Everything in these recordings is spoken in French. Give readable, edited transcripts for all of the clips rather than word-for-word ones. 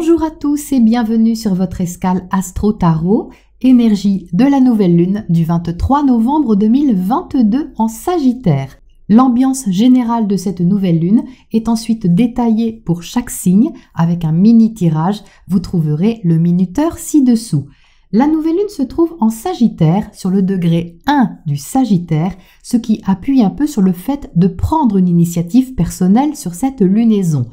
Bonjour à tous et bienvenue sur votre escale Astro Tarot, énergie de la nouvelle lune du 23 novembre 2022 en Sagittaire. L'ambiance générale de cette nouvelle lune est ensuite détaillée pour chaque signe avec un mini tirage. Vous trouverez le minuteur ci-dessous. La nouvelle lune se trouve en Sagittaire sur le degré 1 du Sagittaire, ce qui appuie un peu sur le fait de prendre une initiative personnelle sur cette lunaison.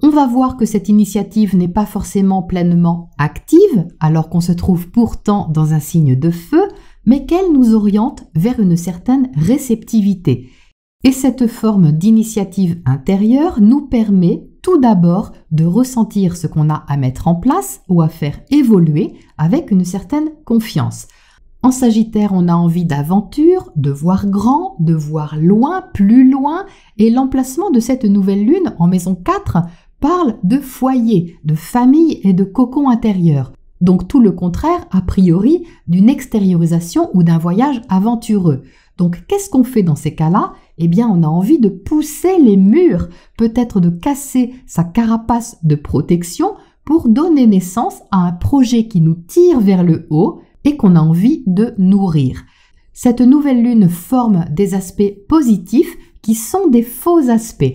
On va voir que cette initiative n'est pas forcément pleinement active, alors qu'on se trouve pourtant dans un signe de feu, mais qu'elle nous oriente vers une certaine réceptivité. Et cette forme d'initiative intérieure nous permet tout d'abord de ressentir ce qu'on a à mettre en place ou à faire évoluer avec une certaine confiance. En Sagittaire, on a envie d'aventure, de voir grand, de voir loin, plus loin, et l'emplacement de cette nouvelle lune en maison 4 parle de foyer, de famille et de cocon intérieur. Donc tout le contraire, a priori, d'une extériorisation ou d'un voyage aventureux. Donc qu'est-ce qu'on fait dans ces cas-là? Eh bien, on a envie de pousser les murs, peut-être de casser sa carapace de protection pour donner naissance à un projet qui nous tire vers le haut et qu'on a envie de nourrir. Cette nouvelle lune forme des aspects positifs qui sont des faux aspects.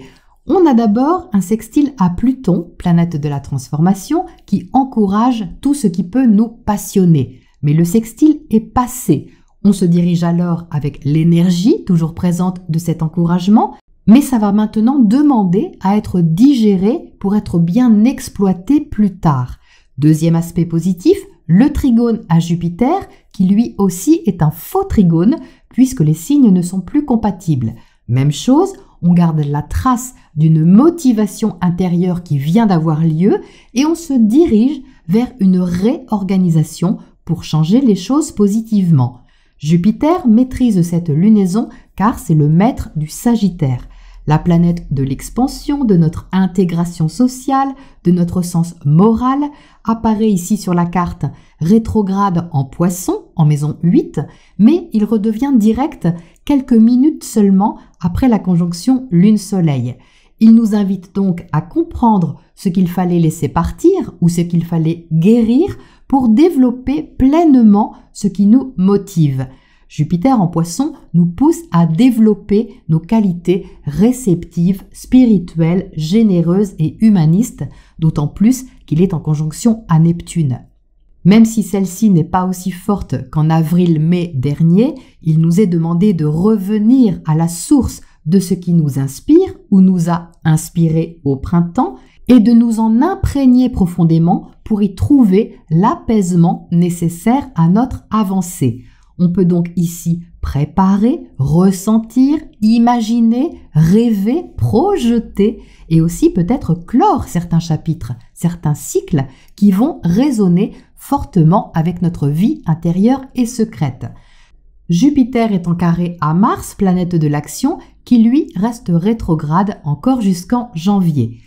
On a d'abord un sextile à Pluton, planète de la transformation, qui encourage tout ce qui peut nous passionner. Mais le sextile est passé. On se dirige alors avec l'énergie toujours présente de cet encouragement, mais ça va maintenant demander à être digéré pour être bien exploité plus tard. Deuxième aspect positif, le trigone à Jupiter, qui lui aussi est un faux trigone, puisque les signes ne sont plus compatibles. Même chose, on garde la trace d'une motivation intérieure qui vient d'avoir lieu et on se dirige vers une réorganisation pour changer les choses positivement. Jupiter maîtrise cette lunaison car c'est le maître du Sagittaire, la planète de l'expansion, de notre intégration sociale, de notre sens moral, apparaît ici sur la carte rétrograde en Poisson, en maison 8, mais il redevient direct quelques minutes seulement après la conjonction Lune-Soleil. Il nous invite donc à comprendre ce qu'il fallait laisser partir ou ce qu'il fallait guérir pour développer pleinement ce qui nous motive. Jupiter en Poisson nous pousse à développer nos qualités réceptives, spirituelles, généreuses et humanistes, d'autant plus qu'il est en conjonction à Neptune. Même si celle-ci n'est pas aussi forte qu'en avril-mai dernier, il nous est demandé de revenir à la source de ce qui nous inspire ou nous a inspiré au printemps et de nous en imprégner profondément pour y trouver l'apaisement nécessaire à notre avancée. On peut donc ici préparer, ressentir, imaginer, rêver, projeter et aussi peut-être clore certains chapitres, certains cycles qui vont résonner fortement avec notre vie intérieure et secrète. Jupiter est en carré à Mars, planète de l'action, qui lui reste rétrograde encore jusqu'en janvier.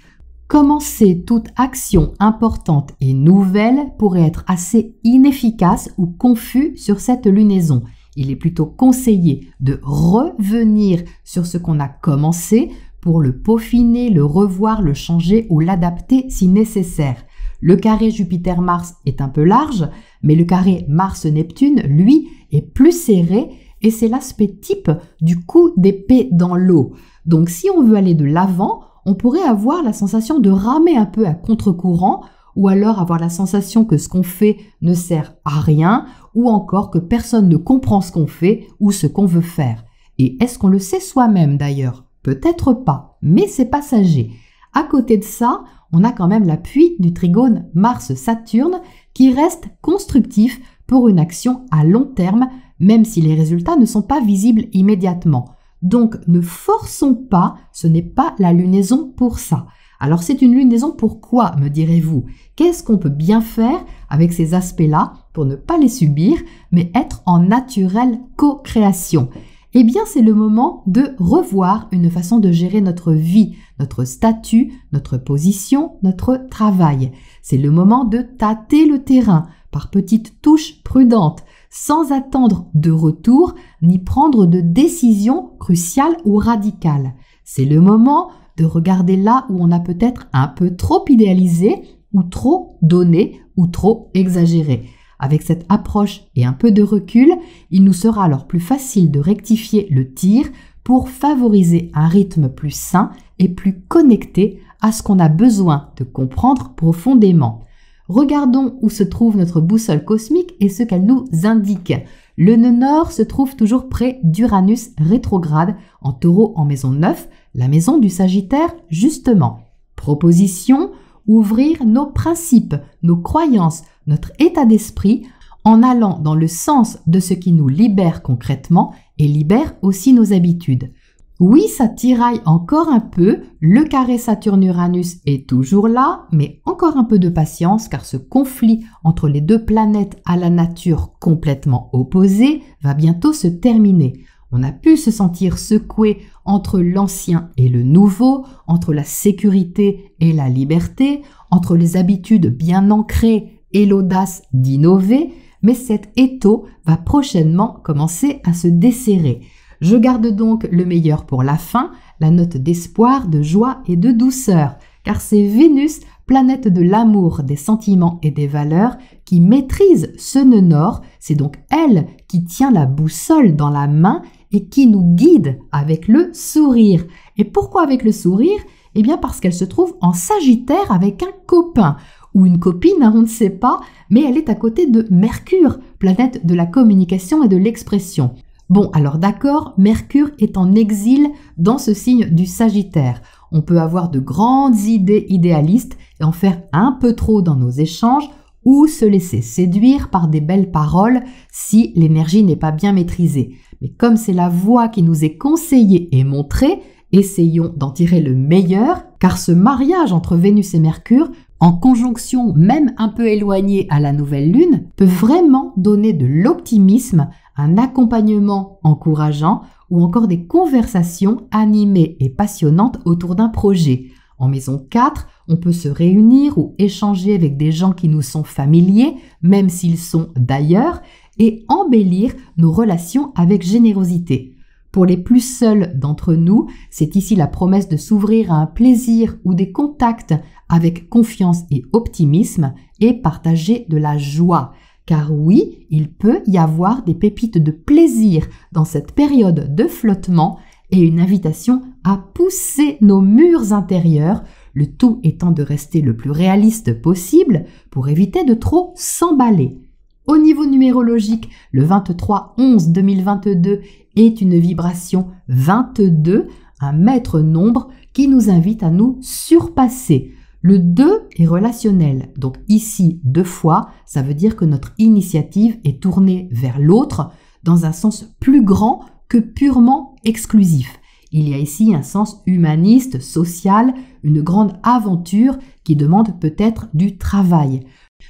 Commencer toute action importante et nouvelle pourrait être assez inefficace ou confus sur cette lunaison. Il est plutôt conseillé de revenir sur ce qu'on a commencé pour le peaufiner, le revoir, le changer ou l'adapter si nécessaire. Le carré Jupiter-Mars est un peu large, mais le carré Mars-Neptune, lui, est plus serré et c'est l'aspect type du coup d'épée dans l'eau. Donc si on veut aller de l'avant, on pourrait avoir la sensation de ramer un peu à contre-courant ou alors avoir la sensation que ce qu'on fait ne sert à rien ou encore que personne ne comprend ce qu'on fait ou ce qu'on veut faire. Et est-ce qu'on le sait soi-même d'ailleurs? Peut-être pas, mais c'est passager. À côté de ça, on a quand même l'appui du trigone Mars-Saturne qui reste constructif pour une action à long terme, même si les résultats ne sont pas visibles immédiatement. Donc ne forçons pas, ce n'est pas la lunaison pour ça. Alors c'est une lunaison pourquoi, me direz-vous? Qu'est-ce qu'on peut bien faire avec ces aspects-là pour ne pas les subir, mais être en naturelle co-création? Eh bien c'est le moment de revoir une façon de gérer notre vie, notre statut, notre position, notre travail. C'est le moment de tâter le terrain par petites touches prudentes, sans attendre de retour ni prendre de décisions cruciales ou radicales. C'est le moment de regarder là où on a peut-être un peu trop idéalisé ou trop donné ou trop exagéré. Avec cette approche et un peu de recul, il nous sera alors plus facile de rectifier le tir pour favoriser un rythme plus sain et plus connecté à ce qu'on a besoin de comprendre profondément. Regardons où se trouve notre boussole cosmique et ce qu'elle nous indique. Le nœud nord se trouve toujours près d'Uranus rétrograde en Taureau en maison 9, la maison du Sagittaire justement. Proposition, ouvrir nos principes, nos croyances, notre état d'esprit en allant dans le sens de ce qui nous libère concrètement et libère aussi nos habitudes. Oui, ça tiraille encore un peu, le carré Saturne-Uranus est toujours là, mais encore un peu de patience car ce conflit entre les deux planètes à la nature complètement opposée va bientôt se terminer. On a pu se sentir secoué entre l'ancien et le nouveau, entre la sécurité et la liberté, entre les habitudes bien ancrées et l'audace d'innover, mais cet étau va prochainement commencer à se desserrer. Je garde donc le meilleur pour la fin, la note d'espoir, de joie et de douceur, car c'est Vénus, planète de l'amour, des sentiments et des valeurs, qui maîtrise ce nœud nord. C'est donc elle qui tient la boussole dans la main et qui nous guide avec le sourire. Et pourquoi avec le sourire ? Eh bien parce qu'elle se trouve en Sagittaire avec un copain ou une copine, on ne sait pas, mais elle est à côté de Mercure, planète de la communication et de l'expression. Bon, alors d'accord, Mercure est en exil dans ce signe du Sagittaire. On peut avoir de grandes idées idéalistes et en faire un peu trop dans nos échanges ou se laisser séduire par des belles paroles si l'énergie n'est pas bien maîtrisée. Mais comme c'est la voie qui nous est conseillée et montrée, essayons d'en tirer le meilleur, car ce mariage entre Vénus et Mercure, en conjonction même un peu éloignée à la nouvelle lune, peut vraiment donner de l'optimisme, un accompagnement encourageant ou encore des conversations animées et passionnantes autour d'un projet. En maison 4, on peut se réunir ou échanger avec des gens qui nous sont familiers, même s'ils sont d'ailleurs, et embellir nos relations avec générosité. Pour les plus seuls d'entre nous, c'est ici la promesse de s'ouvrir à un plaisir ou des contacts avec confiance et optimisme et partager de la joie. Car oui, il peut y avoir des pépites de plaisir dans cette période de flottement et une invitation à pousser nos murs intérieurs, le tout étant de rester le plus réaliste possible pour éviter de trop s'emballer. Au niveau numérologique, le 23-11-2022 est une vibration 22, un maître nombre qui nous invite à nous surpasser. Le 2 est relationnel, donc ici 2 fois, ça veut dire que notre initiative est tournée vers l'autre dans un sens plus grand que purement exclusif. Il y a ici un sens humaniste, social, une grande aventure qui demande peut-être du travail.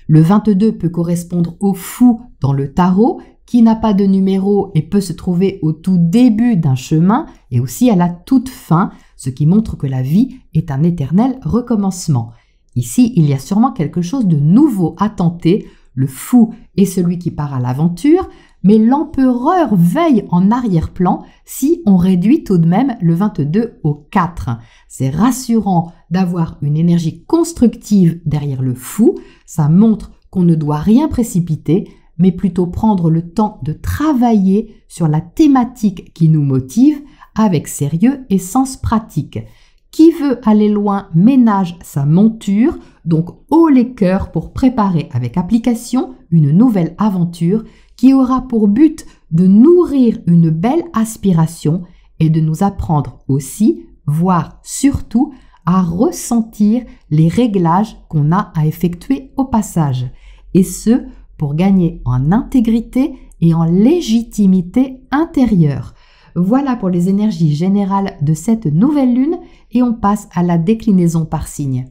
Le 22 peut correspondre au fou dans le tarot, qui n'a pas de numéro et peut se trouver au tout début d'un chemin et aussi à la toute fin, ce qui montre que la vie est un éternel recommencement. Ici, il y a sûrement quelque chose de nouveau à tenter. Le fou est celui qui part à l'aventure, mais l'empereur veille en arrière-plan si on réduit tout de même le 22 au 4. C'est rassurant d'avoir une énergie constructive derrière le fou, ça montre qu'on ne doit rien précipiter, mais plutôt prendre le temps de travailler sur la thématique qui nous motive avec sérieux et sens pratique. Qui veut aller loin ménage sa monture, donc haut les cœurs pour préparer avec application une nouvelle aventure qui aura pour but de nourrir une belle aspiration et de nous apprendre aussi, voire surtout, à ressentir les réglages qu'on a à effectuer au passage. Et ce, pour gagner en intégrité et en légitimité intérieure. Voilà pour les énergies générales de cette nouvelle lune et on passe à la déclinaison par signe.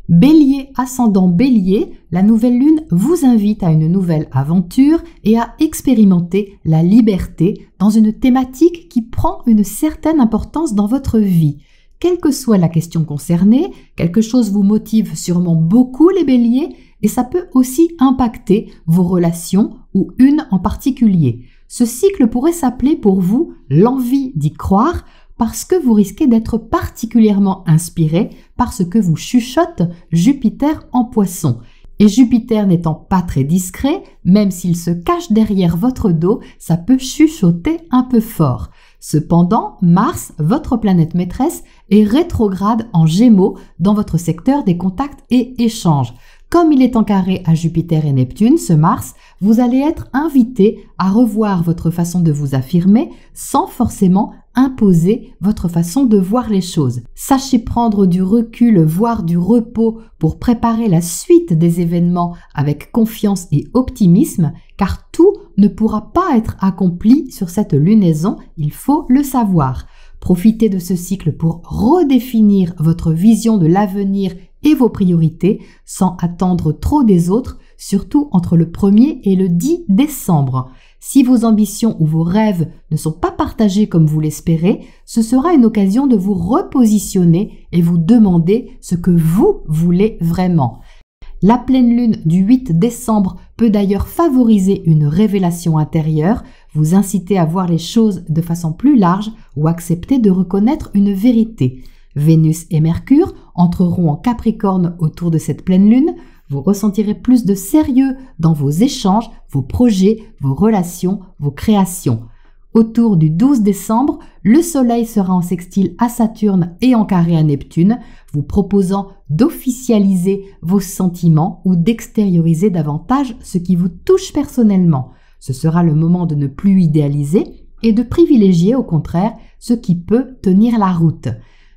Bélier, ascendant Bélier, la nouvelle lune vous invite à une nouvelle aventure et à expérimenter la liberté dans une thématique qui prend une certaine importance dans votre vie. Quelle que soit la question concernée, quelque chose vous motive sûrement beaucoup les béliers et ça peut aussi impacter vos relations ou une en particulier. Ce cycle pourrait s'appeler pour vous l'envie d'y croire, parce que vous risquez d'être particulièrement inspiré par ce que vous chuchote Jupiter en Poisson. Et Jupiter n'étant pas très discret, même s'il se cache derrière votre dos, ça peut chuchoter un peu fort. Cependant, Mars, votre planète maîtresse, est rétrograde en Gémeaux dans votre secteur des contacts et échanges. Comme il est en carré à Jupiter et Neptune, ce Mars, vous allez être invité à revoir votre façon de vous affirmer sans forcément imposer votre façon de voir les choses. Sachez prendre du recul, voire du repos pour préparer la suite des événements avec confiance et optimisme, car tout ne pourra pas être accompli sur cette lunaison, il faut le savoir. Profitez de ce cycle pour redéfinir votre vision de l'avenir et vos priorités sans attendre trop des autres, surtout entre le 1er et le 10 décembre. Si vos ambitions ou vos rêves ne sont pas partagés comme vous l'espérez, ce sera une occasion de vous repositionner et vous demander ce que vous voulez vraiment. La pleine lune du 8 décembre peut d'ailleurs favoriser une révélation intérieure, vous inciter à voir les choses de façon plus large ou accepter de reconnaître une vérité. Vénus et Mercure entreront en Capricorne autour de cette pleine lune. Vous ressentirez plus de sérieux dans vos échanges, vos projets, vos relations, vos créations. Autour du 12 décembre, le Soleil sera en sextile à Saturne et en carré à Neptune, vous proposant d'officialiser vos sentiments ou d'extérioriser davantage ce qui vous touche personnellement. Ce sera le moment de ne plus idéaliser et de privilégier au contraire ce qui peut tenir la route.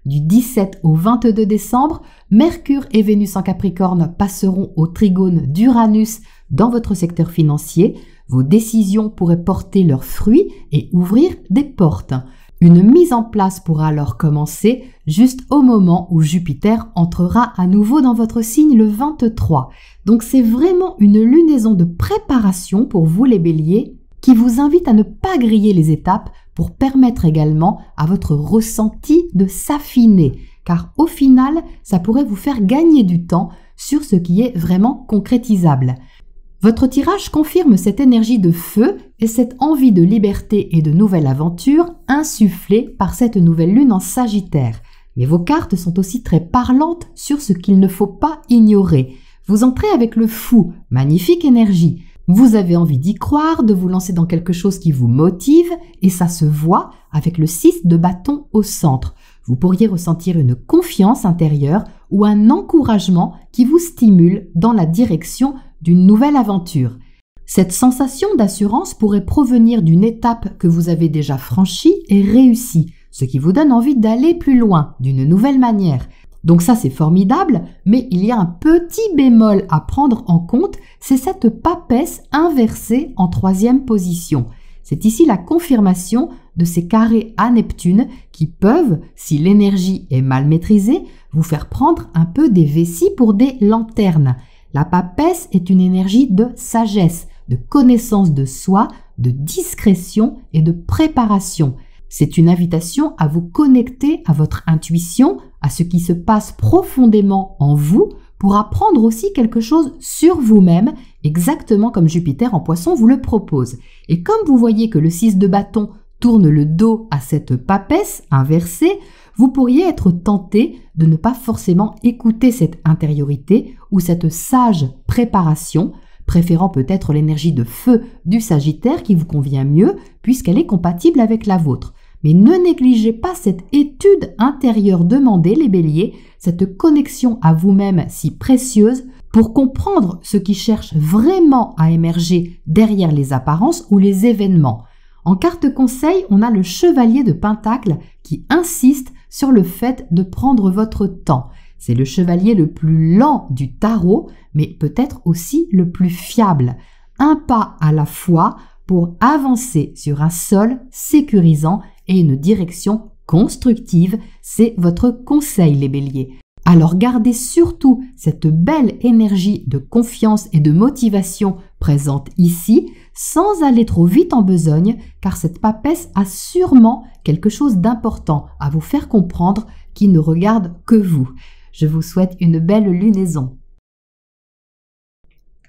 Du 17 au 22 décembre, Mercure et Vénus en Capricorne passeront au trigone d'Uranus dans votre secteur financier. Vos décisions pourraient porter leurs fruits et ouvrir des portes. Une mise en place pourra alors commencer juste au moment où Jupiter entrera à nouveau dans votre signe le 23. Donc c'est vraiment une lunaison de préparation pour vous les béliers qui vous invite à ne pas griller les étapes pour permettre également à votre ressenti de s'affiner, car au final, ça pourrait vous faire gagner du temps sur ce qui est vraiment concrétisable. Votre tirage confirme cette énergie de feu et cette envie de liberté et de nouvelle aventure insufflée par cette nouvelle lune en Sagittaire. Mais vos cartes sont aussi très parlantes sur ce qu'il ne faut pas ignorer. Vous entrez avec le fou, magnifique énergie. Vous avez envie d'y croire, de vous lancer dans quelque chose qui vous motive et ça se voit avec le 6 de bâton au centre. Vous pourriez ressentir une confiance intérieure ou un encouragement qui vous stimule dans la direction d'une nouvelle aventure. Cette sensation d'assurance pourrait provenir d'une étape que vous avez déjà franchie et réussie, ce qui vous donne envie d'aller plus loin, d'une nouvelle manière. Donc ça c'est formidable, mais il y a un petit bémol à prendre en compte, c'est cette papesse inversée en 3e position. C'est ici la confirmation de ces carrés à Neptune qui peuvent, si l'énergie est mal maîtrisée, vous faire prendre un peu des vessies pour des lanternes. La papesse est une énergie de sagesse, de connaissance de soi, de discrétion et de préparation. C'est une invitation à vous connecter à votre intuition, à ce qui se passe profondément en vous pour apprendre aussi quelque chose sur vous-même, exactement comme Jupiter en Poisson vous le propose. Et comme vous voyez que le 6 de bâton tourne le dos à cette papesse inversée, vous pourriez être tenté de ne pas forcément écouter cette intériorité ou cette sage préparation, préférant peut-être l'énergie de feu du Sagittaire qui vous convient mieux puisqu'elle est compatible avec la vôtre. Mais ne négligez pas cette étude intérieure demandée, les béliers, cette connexion à vous-même si précieuse pour comprendre ce qui cherche vraiment à émerger derrière les apparences ou les événements. En carte conseil, on a le chevalier de Pentacle qui insiste sur le fait de prendre votre temps. C'est le chevalier le plus lent du tarot, mais peut-être aussi le plus fiable. Un pas à la fois pour avancer sur un sol sécurisant et une direction constructive, c'est votre conseil les béliers. Alors gardez surtout cette belle énergie de confiance et de motivation présente ici, sans aller trop vite en besogne, car cette papesse a sûrement quelque chose d'important à vous faire comprendre qui ne regarde que vous. Je vous souhaite une belle lunaison.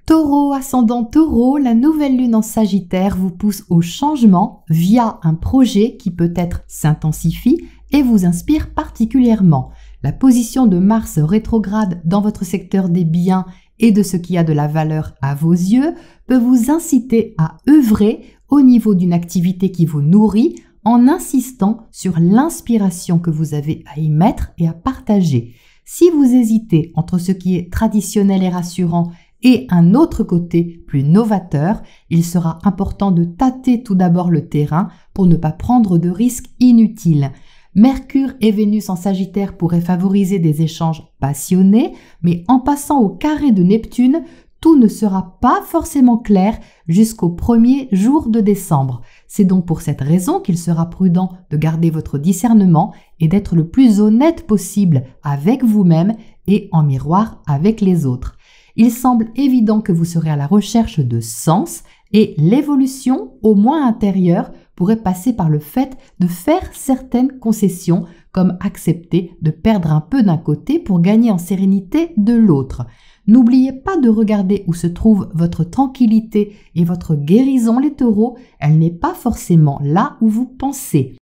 Taureau, ascendant Taureau, la nouvelle lune en Sagittaire vous pousse au changement via un projet qui peut-être s'intensifie et vous inspire particulièrement. La position de Mars rétrograde dans votre secteur des biens et de ce qui a de la valeur à vos yeux peut vous inciter à œuvrer au niveau d'une activité qui vous nourrit en insistant sur l'inspiration que vous avez à y mettre et à partager. Si vous hésitez entre ce qui est traditionnel et rassurant et un autre côté plus novateur, il sera important de tâter tout d'abord le terrain pour ne pas prendre de risques inutiles. Mercure et Vénus en Sagittaire pourraient favoriser des échanges passionnés, mais en passant au carré de Neptune, tout ne sera pas forcément clair jusqu'au premier jour de décembre. C'est donc pour cette raison qu'il sera prudent de garder votre discernement et d'être le plus honnête possible avec vous-même et en miroir avec les autres. Il semble évident que vous serez à la recherche de sens et l'évolution, au moins intérieure, pourrait passer par le fait de faire certaines concessions, comme accepter de perdre un peu d'un côté pour gagner en sérénité de l'autre. N'oubliez pas de regarder où se trouve votre tranquillité et votre guérison, les taureaux, elle n'est pas forcément là où vous pensez.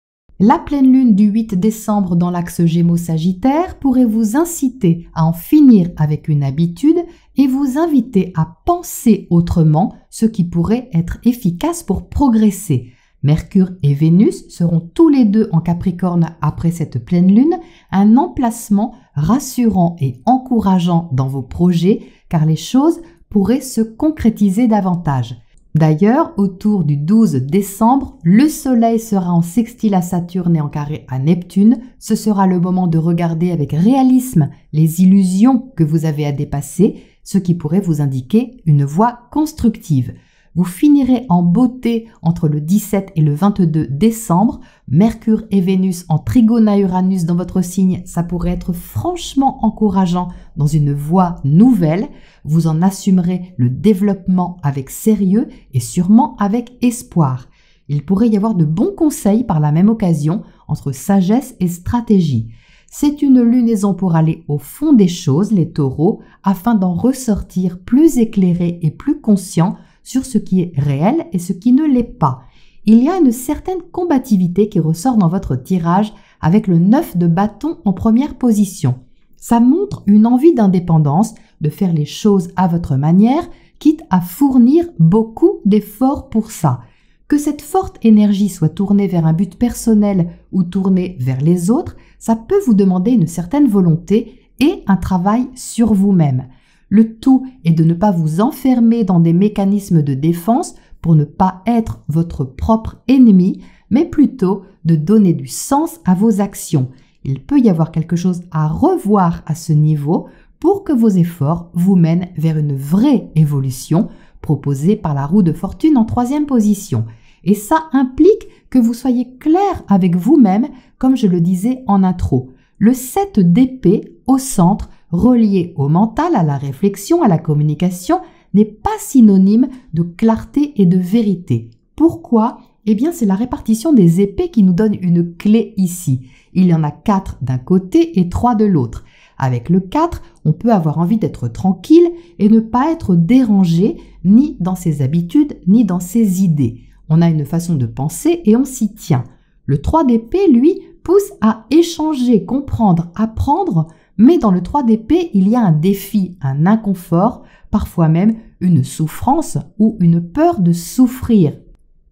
La pleine lune du 8 décembre dans l'axe Gémeaux-Sagittaire pourrait vous inciter à en finir avec une habitude et vous inviter à penser autrement, ce qui pourrait être efficace pour progresser. Mercure et Vénus seront tous les deux en Capricorne après cette pleine lune, un emplacement rassurant et encourageant dans vos projets car les choses pourraient se concrétiser davantage. D'ailleurs, autour du 12 décembre, le Soleil sera en sextile à Saturne et en carré à Neptune. Ce sera le moment de regarder avec réalisme les illusions que vous avez à dépasser, ce qui pourrait vous indiquer une voie constructive. Vous finirez en beauté entre le 17 et le 22 décembre. Mercure et Vénus en trigone à Uranus dans votre signe, ça pourrait être franchement encourageant dans une voie nouvelle. Vous en assumerez le développement avec sérieux et sûrement avec espoir. Il pourrait y avoir de bons conseils par la même occasion entre sagesse et stratégie. C'est une lunaison pour aller au fond des choses, les taureaux, afin d'en ressortir plus éclairés et plus conscients sur ce qui est réel et ce qui ne l'est pas. Il y a une certaine combativité qui ressort dans votre tirage avec le 9 de bâton en première position. Ça montre une envie d'indépendance, de faire les choses à votre manière, quitte à fournir beaucoup d'efforts pour ça. Que cette forte énergie soit tournée vers un but personnel ou tournée vers les autres, ça peut vous demander une certaine volonté et un travail sur vous-même. Le tout est de ne pas vous enfermer dans des mécanismes de défense pour ne pas être votre propre ennemi, mais plutôt de donner du sens à vos actions. Il peut y avoir quelque chose à revoir à ce niveau pour que vos efforts vous mènent vers une vraie évolution proposée par la roue de fortune en troisième position. Et ça implique que vous soyez clair avec vous-même, comme je le disais en intro. Le 7 d'épée au centre, relié au mental, à la réflexion, à la communication, n'est pas synonyme de clarté et de vérité. Pourquoi ? Eh bien, c'est la répartition des épées qui nous donne une clé ici. Il y en a 4 d'un côté et 3 de l'autre. Avec le 4, on peut avoir envie d'être tranquille et ne pas être dérangé ni dans ses habitudes ni dans ses idées. On a une façon de penser et on s'y tient. Le 3 d'épée, lui, pousse à échanger, comprendre, apprendre, mais dans le 3 d'épée, il y a un défi, un inconfort, parfois même une souffrance ou une peur de souffrir.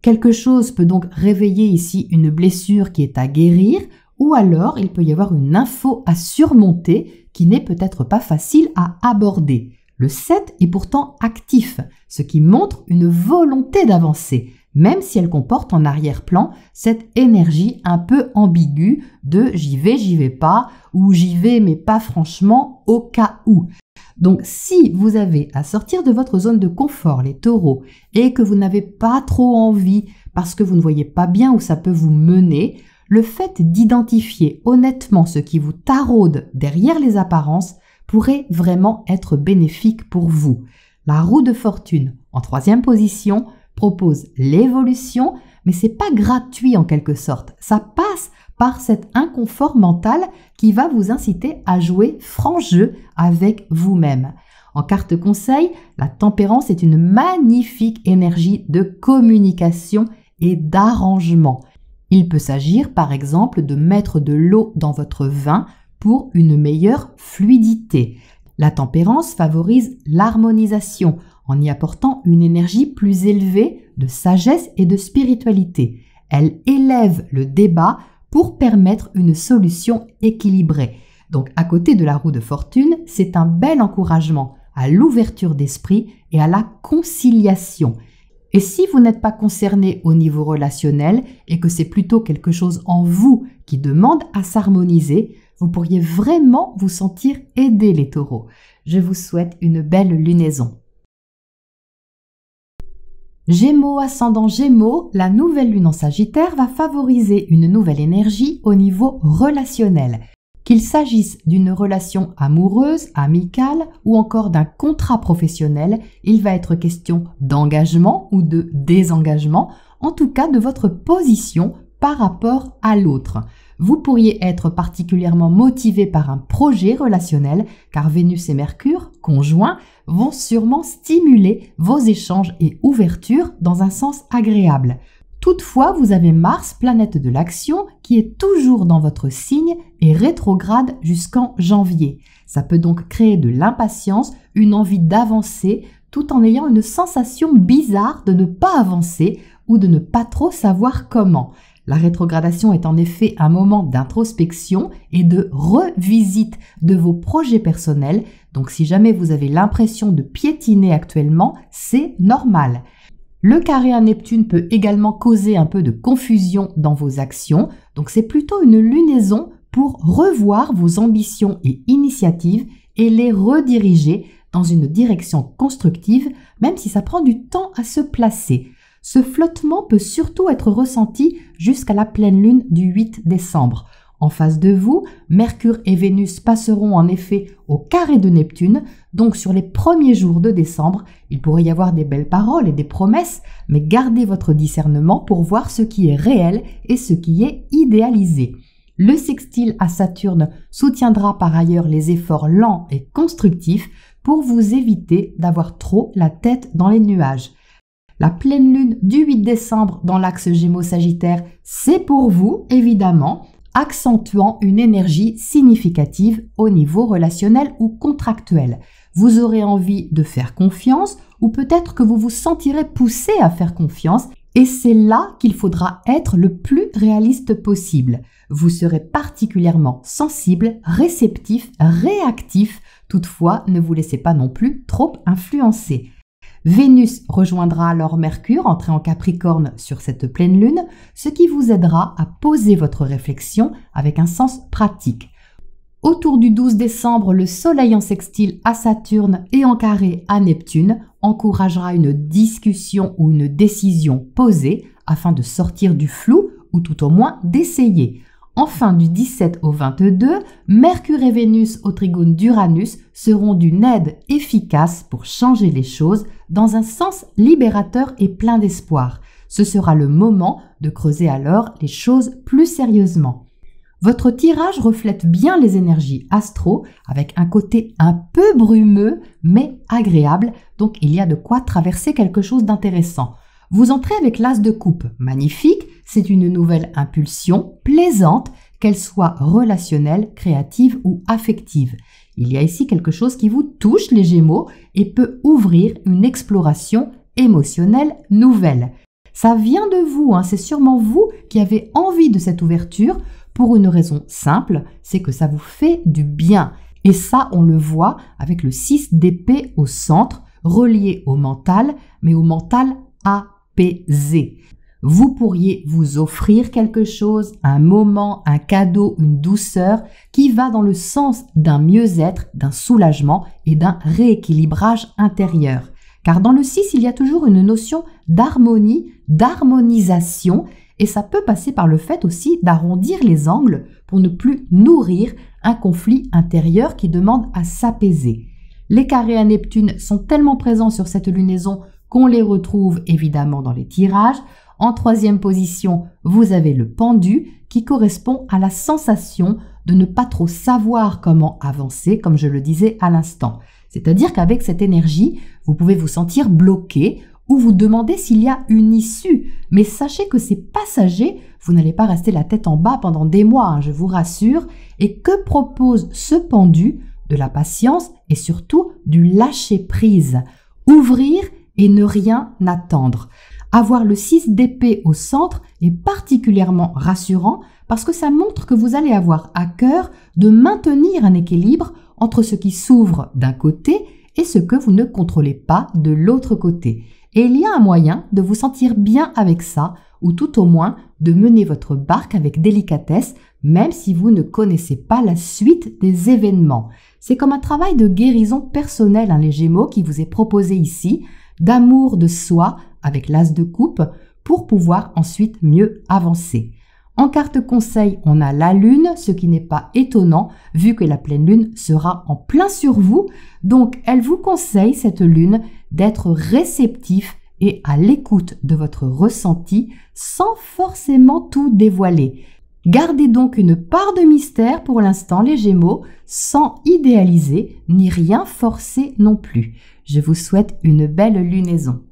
Quelque chose peut donc réveiller ici une blessure qui est à guérir, ou alors il peut y avoir une info à surmonter qui n'est peut-être pas facile à aborder. Le 7 est pourtant actif, ce qui montre une volonté d'avancer, même si elle comporte en arrière-plan cette énergie un peu ambiguë de j'y vais pas, ou j'y vais mais pas franchement au cas où. Donc si vous avez à sortir de votre zone de confort, les taureaux, et que vous n'avez pas trop envie parce que vous ne voyez pas bien où ça peut vous mener, le fait d'identifier honnêtement ce qui vous taraude derrière les apparences pourrait vraiment être bénéfique pour vous. La roue de fortune, en troisième position, propose l'évolution, mais c'est pas gratuit en quelque sorte. Ça passe par cet inconfort mental qui va vous inciter à jouer franc jeu avec vous-même. En carte conseil, la tempérance est une magnifique énergie de communication et d'arrangement. Il peut s'agir par exemple de mettre de l'eau dans votre vin pour une meilleure fluidité. La tempérance favorise l'harmonisation en y apportant une énergie plus élevée de sagesse et de spiritualité. Elle élève le débat pour permettre une solution équilibrée. Donc à côté de la roue de fortune, c'est un bel encouragement à l'ouverture d'esprit et à la conciliation. Et si vous n'êtes pas concerné au niveau relationnel et que c'est plutôt quelque chose en vous qui demande à s'harmoniser, vous pourriez vraiment vous sentir aidé les taureaux. Je vous souhaite une belle lunaison. Gémeaux, ascendant Gémeaux, la nouvelle lune en Sagittaire va favoriser une nouvelle énergie au niveau relationnel. Qu'il s'agisse d'une relation amoureuse, amicale ou encore d'un contrat professionnel, il va être question d'engagement ou de désengagement, en tout cas de votre position par rapport à l'autre. Vous pourriez être particulièrement motivé par un projet relationnel car Vénus et Mercure, conjoints, vont sûrement stimuler vos échanges et ouvertures dans un sens agréable. Toutefois, vous avez Mars, planète de l'action, qui est toujours dans votre signe et rétrograde jusqu'en janvier. Ça peut donc créer de l'impatience, une envie d'avancer, tout en ayant une sensation bizarre de ne pas avancer ou de ne pas trop savoir comment. La rétrogradation est en effet un moment d'introspection et de revisite de vos projets personnels, donc si jamais vous avez l'impression de piétiner actuellement, c'est normal. Le carré à Neptune peut également causer un peu de confusion dans vos actions, donc c'est plutôt une lunaison pour revoir vos ambitions et initiatives et les rediriger dans une direction constructive, même si ça prend du temps à se placer. Ce flottement peut surtout être ressenti jusqu'à la pleine lune du 8 décembre. En face de vous, Mercure et Vénus passeront en effet au carré de Neptune, donc sur les premiers jours de décembre, il pourrait y avoir des belles paroles et des promesses, mais gardez votre discernement pour voir ce qui est réel et ce qui est idéalisé. Le sextile à Saturne soutiendra par ailleurs les efforts lents et constructifs pour vous éviter d'avoir trop la tête dans les nuages. La pleine lune du 8 décembre dans l'axe Gémeaux-Sagittaire, c'est pour vous, évidemment, accentuant une énergie significative au niveau relationnel ou contractuel. Vous aurez envie de faire confiance ou peut-être que vous vous sentirez poussé à faire confiance et c'est là qu'il faudra être le plus réaliste possible. Vous serez particulièrement sensible, réceptif, réactif, toutefois ne vous laissez pas non plus trop influencer. Vénus rejoindra alors Mercure, entré en Capricorne sur cette pleine lune, ce qui vous aidera à poser votre réflexion avec un sens pratique. Autour du 12 décembre, le Soleil en sextile à Saturne et en carré à Neptune encouragera une discussion ou une décision posée afin de sortir du flou ou tout au moins d'essayer. Enfin, du 17 au 22, Mercure et Vénus au trigone d'Uranus seront d'une aide efficace pour changer les choses dans un sens libérateur et plein d'espoir. Ce sera le moment de creuser alors les choses plus sérieusement. Votre tirage reflète bien les énergies astro avec un côté un peu brumeux mais agréable, donc il y a de quoi traverser quelque chose d'intéressant. Vous entrez avec l'as de coupe, magnifique, c'est une nouvelle impulsion, plaisante, qu'elle soit relationnelle, créative ou affective. Il y a ici quelque chose qui vous touche les Gémeaux et peut ouvrir une exploration émotionnelle nouvelle. Ça vient de vous, c'est sûrement vous qui avez envie de cette ouverture pour une raison simple, c'est que ça vous fait du bien. Et ça, on le voit avec le 6 d'épée au centre, relié au mental, mais au mental apaisé. Vous pourriez vous offrir quelque chose, un moment, un cadeau, une douceur qui va dans le sens d'un mieux-être, d'un soulagement et d'un rééquilibrage intérieur. Car dans le 6, il y a toujours une notion d'harmonie, d'harmonisation et ça peut passer par le fait aussi d'arrondir les angles pour ne plus nourrir un conflit intérieur qui demande à s'apaiser. Les carrés à Neptune sont tellement présents sur cette lunaison qu'on les retrouve évidemment dans les tirages. En troisième position, vous avez le pendu qui correspond à la sensation de ne pas trop savoir comment avancer, comme je le disais à l'instant. C'est-à-dire qu'avec cette énergie, vous pouvez vous sentir bloqué ou vous demandez s'il y a une issue. Mais sachez que c'est passager, vous n'allez pas rester la tête en bas pendant des mois, je vous rassure. Et que propose ce pendu? De la patience et surtout du lâcher-prise. Ouvrir et ne rien attendre. Avoir le 6 d'épée au centre est particulièrement rassurant parce que ça montre que vous allez avoir à cœur de maintenir un équilibre entre ce qui s'ouvre d'un côté et ce que vous ne contrôlez pas de l'autre côté. Et il y a un moyen de vous sentir bien avec ça, ou tout au moins de mener votre barque avec délicatesse, même si vous ne connaissez pas la suite des événements. C'est comme un travail de guérison personnelle, les Gémeaux, qui vous est proposé ici, d'amour de soi avec l'as de coupe, pour pouvoir ensuite mieux avancer. En carte conseil, on a la lune, ce qui n'est pas étonnant vu que la pleine lune sera en plein sur vous. Donc, elle vous conseille, cette lune, d'être réceptif et à l'écoute de votre ressenti sans forcément tout dévoiler. Gardez donc une part de mystère pour l'instant, les Gémeaux, sans idéaliser ni rien forcer non plus. Je vous souhaite une belle lunaison.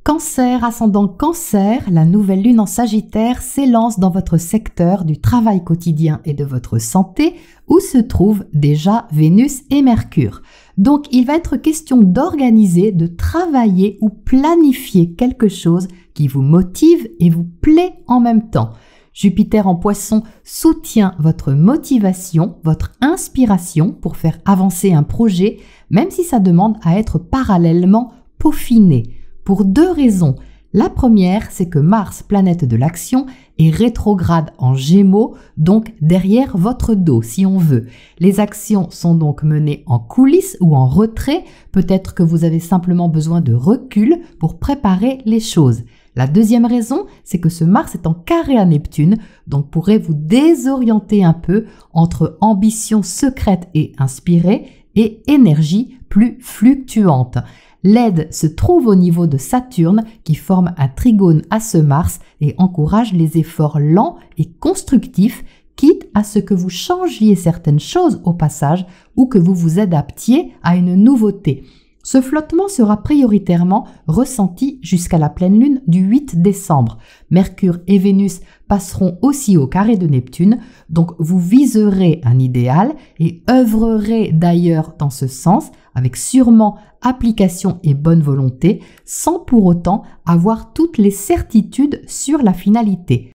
Cancer, ascendant Cancer, la nouvelle lune en Sagittaire s'élance dans votre secteur du travail quotidien et de votre santé où se trouvent déjà Vénus et Mercure. Donc il va être question d'organiser, de travailler ou planifier quelque chose qui vous motive et vous plaît en même temps. Jupiter en Poisson soutient votre motivation, votre inspiration pour faire avancer un projet, même si ça demande à être parallèlement peaufiné. Pour deux raisons. La première, c'est que Mars, planète de l'action, est rétrograde en Gémeaux, donc derrière votre dos, si on veut. Les actions sont donc menées en coulisses ou en retrait. Peut-être que vous avez simplement besoin de recul pour préparer les choses. La deuxième raison, c'est que ce Mars est en carré à Neptune, donc pourrait vous désorienter un peu entre ambition secrète et inspirée et énergie plus fluctuante. L'aide se trouve au niveau de Saturne qui forme un trigone à ce Mars et encourage les efforts lents et constructifs, quitte à ce que vous changiez certaines choses au passage ou que vous vous adaptiez à une nouveauté. Ce flottement sera prioritairement ressenti jusqu'à la pleine lune du 8 décembre. Mercure et Vénus passeront aussi au carré de Neptune, donc vous viserez un idéal et œuvrerez d'ailleurs dans ce sens avec sûrement application et bonne volonté, sans pour autant avoir toutes les certitudes sur la finalité.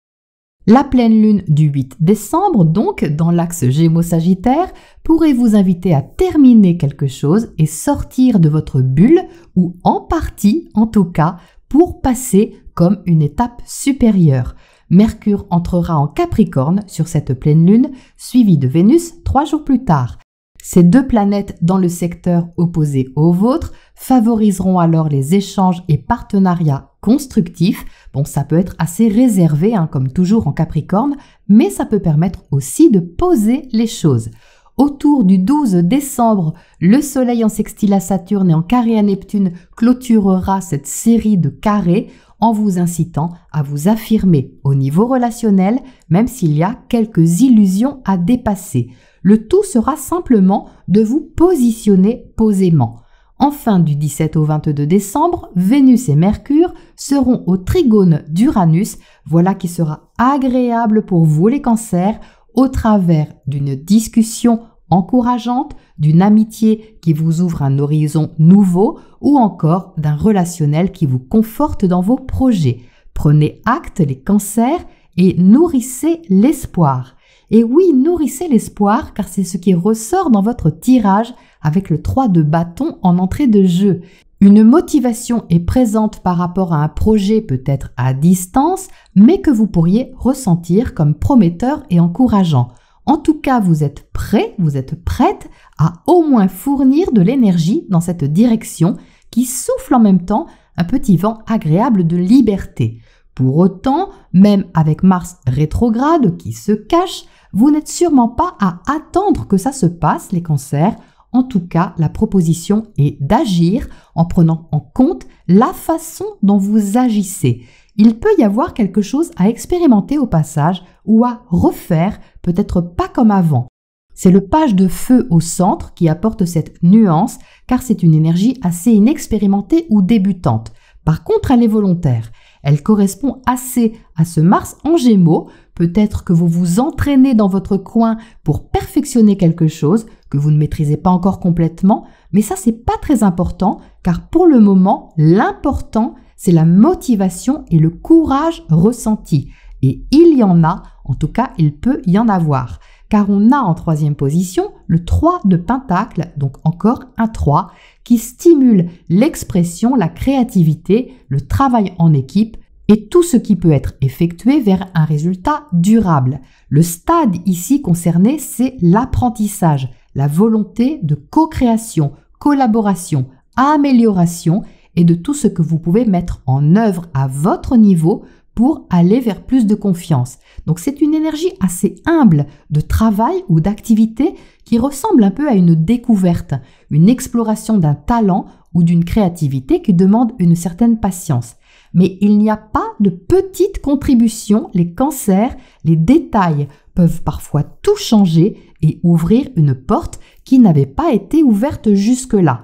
La pleine lune du 8 décembre, donc dans l'axe Gémeaux-Sagittaire, pourrait vous inviter à terminer quelque chose et sortir de votre bulle, ou en partie en tout cas, pour passer comme une étape supérieure. Mercure entrera en Capricorne sur cette pleine lune, suivie de Vénus 3 jours plus tard. Ces deux planètes dans le secteur opposé au vôtre favoriseront alors les échanges et partenariats constructifs. Bon, ça peut être assez réservé, comme toujours en Capricorne, mais ça peut permettre aussi de poser les choses. Autour du 12 décembre, le Soleil en sextile à Saturne et en carré à Neptune clôturera cette série de carrés en vous incitant à vous affirmer au niveau relationnel, même s'il y a quelques illusions à dépasser. Le tout sera simplement de vous positionner posément. Enfin, du 17 au 22 décembre, Vénus et Mercure seront au trigone d'Uranus, voilà qui sera agréable pour vous les cancers, au travers d'une discussion encourageante, d'une amitié qui vous ouvre un horizon nouveau ou encore d'un relationnel qui vous conforte dans vos projets. Prenez acte les cancers et nourrissez l'espoir. Et oui, nourrissez l'espoir car c'est ce qui ressort dans votre tirage avec le 3 de bâton en entrée de jeu. Une motivation est présente par rapport à un projet peut-être à distance, mais que vous pourriez ressentir comme prometteur et encourageant. En tout cas, vous êtes prêt, vous êtes prête à au moins fournir de l'énergie dans cette direction qui souffle en même temps un petit vent agréable de liberté. Pour autant, même avec Mars rétrograde qui se cache, vous n'êtes sûrement pas à attendre que ça se passe, les cancers. En tout cas, la proposition est d'agir en prenant en compte la façon dont vous agissez. Il peut y avoir quelque chose à expérimenter au passage ou à refaire, peut-être pas comme avant. C'est le page de feu au centre qui apporte cette nuance car c'est une énergie assez inexpérimentée ou débutante. Par contre, elle est volontaire. Elle correspond assez à ce Mars en Gémeaux. Peut-être que vous vous entraînez dans votre coin pour perfectionner quelque chose que vous ne maîtrisez pas encore complètement, mais ça c'est pas très important car pour le moment, l'important c'est la motivation et le courage ressenti. Et il y en a, en tout cas il peut y en avoir. Car on a en troisième position le 3 de Pentacle, donc encore un 3, qui stimule l'expression, la créativité, le travail en équipe et tout ce qui peut être effectué vers un résultat durable. Le stade ici concerné, c'est l'apprentissage, la volonté de co-création, collaboration, amélioration et de tout ce que vous pouvez mettre en œuvre à votre niveau pour aller vers plus de confiance. Donc c'est une énergie assez humble de travail ou d'activité qui ressemble un peu à une découverte, une exploration d'un talent ou d'une créativité qui demande une certaine patience. Mais il n'y a pas de petites contributions, les cancers, les détails peuvent parfois tout changer et ouvrir une porte qui n'avait pas été ouverte jusque-là.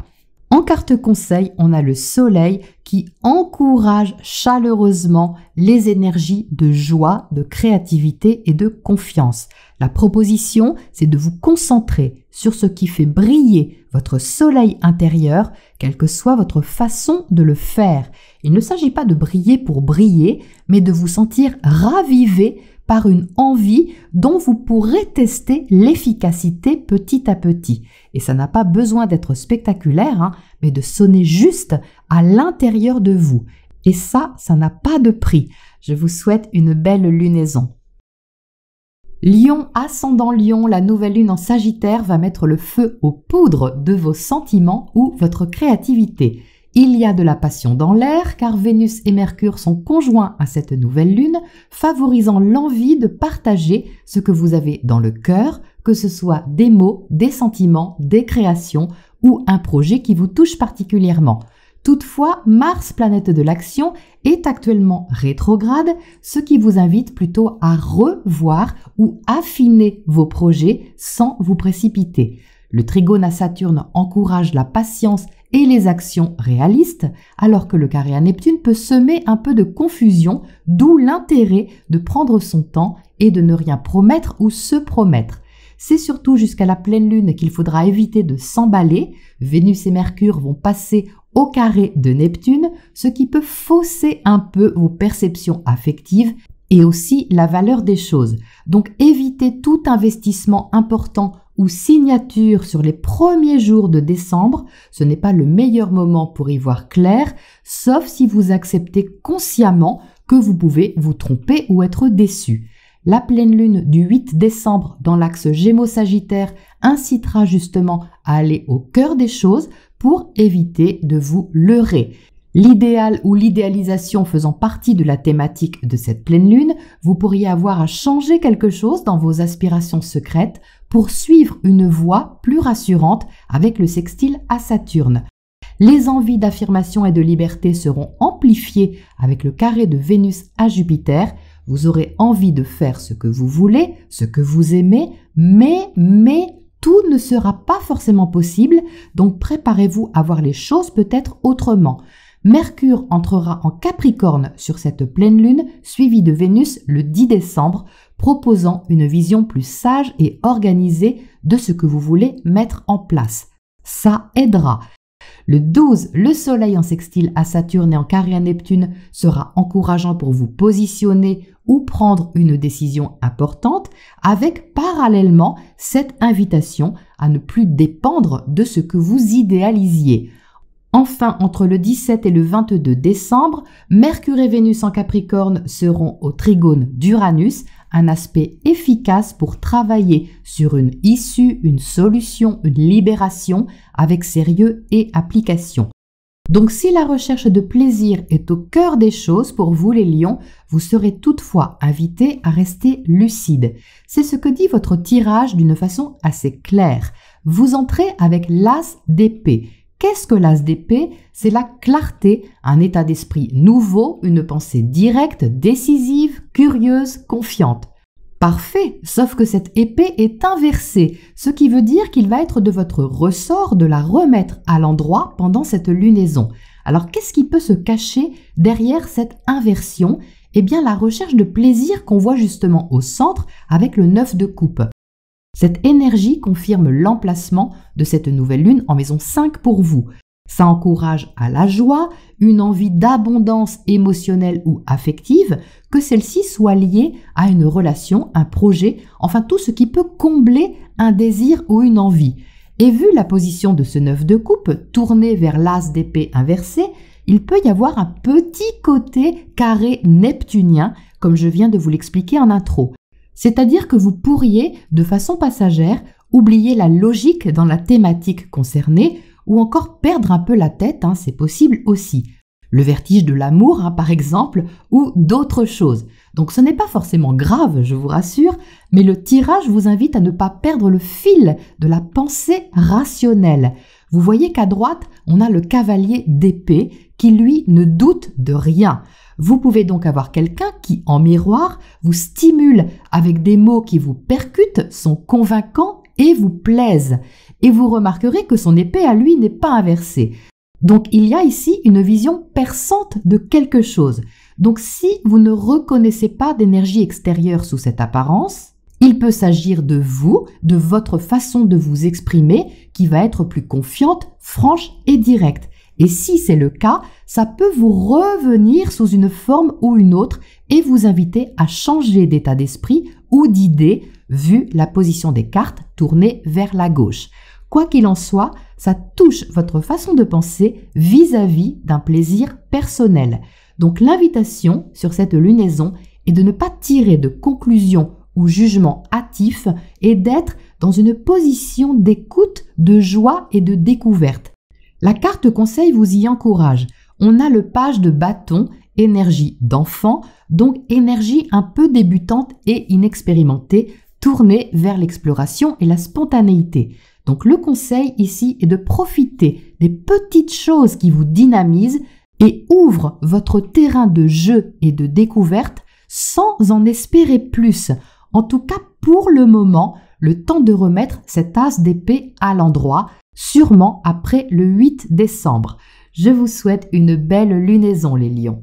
En carte conseil, on a le soleil qui encourage chaleureusement les énergies de joie, de créativité et de confiance. La proposition, c'est de vous concentrer sur ce qui fait briller votre soleil intérieur, quelle que soit votre façon de le faire. Il ne s'agit pas de briller pour briller, mais de vous sentir ravivé par une envie dont vous pourrez tester l'efficacité petit à petit. Et ça n'a pas besoin d'être spectaculaire, mais de sonner juste à l'intérieur de vous. Et ça n'a pas de prix. Je vous souhaite une belle lunaison. Lion, ascendant Lion, la nouvelle lune en Sagittaire va mettre le feu aux poudres de vos sentiments ou votre créativité. Il y a de la passion dans l'air car Vénus et Mercure sont conjoints à cette nouvelle lune, favorisant l'envie de partager ce que vous avez dans le cœur, que ce soit des mots, des sentiments, des créations ou un projet qui vous touche particulièrement. Toutefois, Mars, planète de l'action, est actuellement rétrograde, ce qui vous invite plutôt à revoir ou affiner vos projets sans vous précipiter. Le trigone à Saturne encourage la patience et les actions réalistes, alors que le carré à Neptune peut semer un peu de confusion, d'où l'intérêt de prendre son temps et de ne rien promettre ou se promettre. C'est surtout jusqu'à la pleine lune qu'il faudra éviter de s'emballer. Vénus et Mercure vont passer au carré de Neptune, ce qui peut fausser un peu vos perceptions affectives et aussi la valeur des choses. Donc évitez tout investissement important ou signature sur les premiers jours de décembre. Ce n'est pas le meilleur moment pour y voir clair, sauf si vous acceptez consciemment que vous pouvez vous tromper ou être déçu. La pleine lune du 8 décembre dans l'axe Gémeaux-Sagittaire incitera justement à aller au cœur des choses pour éviter de vous leurrer. L'idéal ou l'idéalisation faisant partie de la thématique de cette pleine lune, vous pourriez avoir à changer quelque chose dans vos aspirations secrètes pour suivre une voie plus rassurante avec le sextile à Saturne. Les envies d'affirmation et de liberté seront amplifiées avec le carré de Vénus à Jupiter. Vous aurez envie de faire ce que vous voulez, ce que vous aimez, mais tout ne sera pas forcément possible, donc préparez-vous à voir les choses peut-être autrement. Mercure entrera en Capricorne sur cette pleine lune, suivie de Vénus le 10 décembre, proposant une vision plus sage et organisée de ce que vous voulez mettre en place. Ça aidera. Le 12, le Soleil en sextile à Saturne et en carré à Neptune sera encourageant pour vous positionner ou prendre une décision importante, avec parallèlement cette invitation à ne plus dépendre de ce que vous idéalisiez. Enfin, entre le 17 et le 22 décembre, Mercure et Vénus en Capricorne seront au trigone d'Uranus, un aspect efficace pour travailler sur une issue, une solution, une libération avec sérieux et application. Donc si la recherche de plaisir est au cœur des choses pour vous les lions, vous serez toutefois invité à rester lucide. C'est ce que dit votre tirage d'une façon assez claire. Vous entrez avec l'as d'épée. Qu'est-ce que l'as d'épée? C'est la clarté, un état d'esprit nouveau, une pensée directe, décisive, curieuse, confiante. Parfait, sauf que cette épée est inversée, ce qui veut dire qu'il va être de votre ressort de la remettre à l'endroit pendant cette lunaison. Alors qu'est-ce qui peut se cacher derrière cette inversion? Eh bien la recherche de plaisir qu'on voit justement au centre avec le 9 de coupe. Cette énergie confirme l'emplacement de cette nouvelle lune en maison 5 pour vous. Ça encourage à la joie, une envie d'abondance émotionnelle ou affective, que celle-ci soit liée à une relation, un projet, enfin tout ce qui peut combler un désir ou une envie. Et vu la position de ce 9 de coupe tourné vers l'as d'épée inversé, il peut y avoir un petit côté carré neptunien, comme je viens de vous l'expliquer en intro. C'est-à-dire que vous pourriez, de façon passagère, oublier la logique dans la thématique concernée ou encore perdre un peu la tête, c'est possible aussi. Le vertige de l'amour, par exemple, ou d'autres choses. Donc ce n'est pas forcément grave, je vous rassure, mais le tirage vous invite à ne pas perdre le fil de la pensée rationnelle. Vous voyez qu'à droite, on a le cavalier d'épée qui, lui, ne doute de rien. Vous pouvez donc avoir quelqu'un qui, en miroir, vous stimule avec des mots qui vous percutent, sont convaincants et vous plaisent. Et vous remarquerez que son épée à lui n'est pas inversée. Donc il y a ici une vision perçante de quelque chose. Donc si vous ne reconnaissez pas d'énergie extérieure sous cette apparence, il peut s'agir de vous, de votre façon de vous exprimer qui va être plus confiante, franche et directe. Et si c'est le cas, ça peut vous revenir sous une forme ou une autre et vous inviter à changer d'état d'esprit ou d'idée vu la position des cartes tournées vers la gauche. Quoi qu'il en soit, ça touche votre façon de penser vis-à-vis d'un plaisir personnel. Donc l'invitation sur cette lunaison est de ne pas tirer de conclusions ou jugements hâtifs et d'être dans une position d'écoute, de joie et de découverte. La carte conseil vous y encourage. On a le page de bâton, énergie d'enfant, donc énergie un peu débutante et inexpérimentée, tournée vers l'exploration et la spontanéité. Donc le conseil ici est de profiter des petites choses qui vous dynamisent et ouvrent votre terrain de jeu et de découverte sans en espérer plus. En tout cas, pour le moment, le temps de remettre cet as d'épée à l'endroit, sûrement après le 8 décembre. Je vous souhaite une belle lunaison, les lions.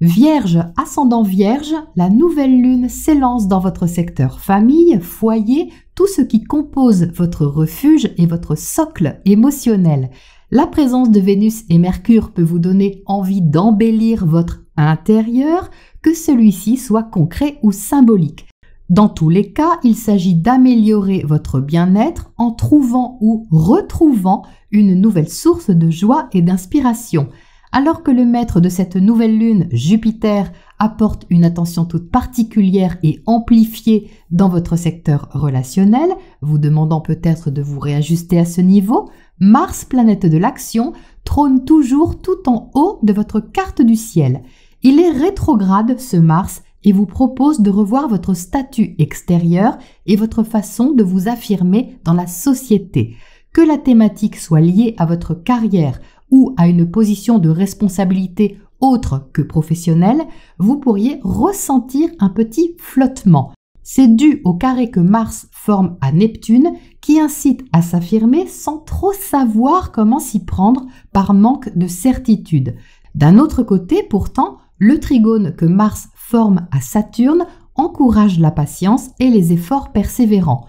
Vierge, ascendant Vierge, la nouvelle lune s'élance dans votre secteur famille, foyer, tout ce qui compose votre refuge et votre socle émotionnel. La présence de Vénus et Mercure peut vous donner envie d'embellir votre intérieur, que celui-ci soit concret ou symbolique. Dans tous les cas, il s'agit d'améliorer votre bien-être en trouvant ou retrouvant une nouvelle source de joie et d'inspiration. Alors que le maître de cette nouvelle lune, Jupiter, apporte une attention toute particulière et amplifiée dans votre secteur relationnel, vous demandant peut-être de vous réajuster à ce niveau, Mars, planète de l'action, trône toujours tout en haut de votre carte du ciel. Il est rétrograde, ce Mars, et vous propose de revoir votre statut extérieur et votre façon de vous affirmer dans la société. Que la thématique soit liée à votre carrière ou à une position de responsabilité autre que professionnelle, vous pourriez ressentir un petit flottement. C'est dû au carré que Mars forme à Neptune qui incite à s'affirmer sans trop savoir comment s'y prendre par manque de certitude. D'un autre côté, pourtant, le trigone que Mars forme à Saturne encourage la patience et les efforts persévérants.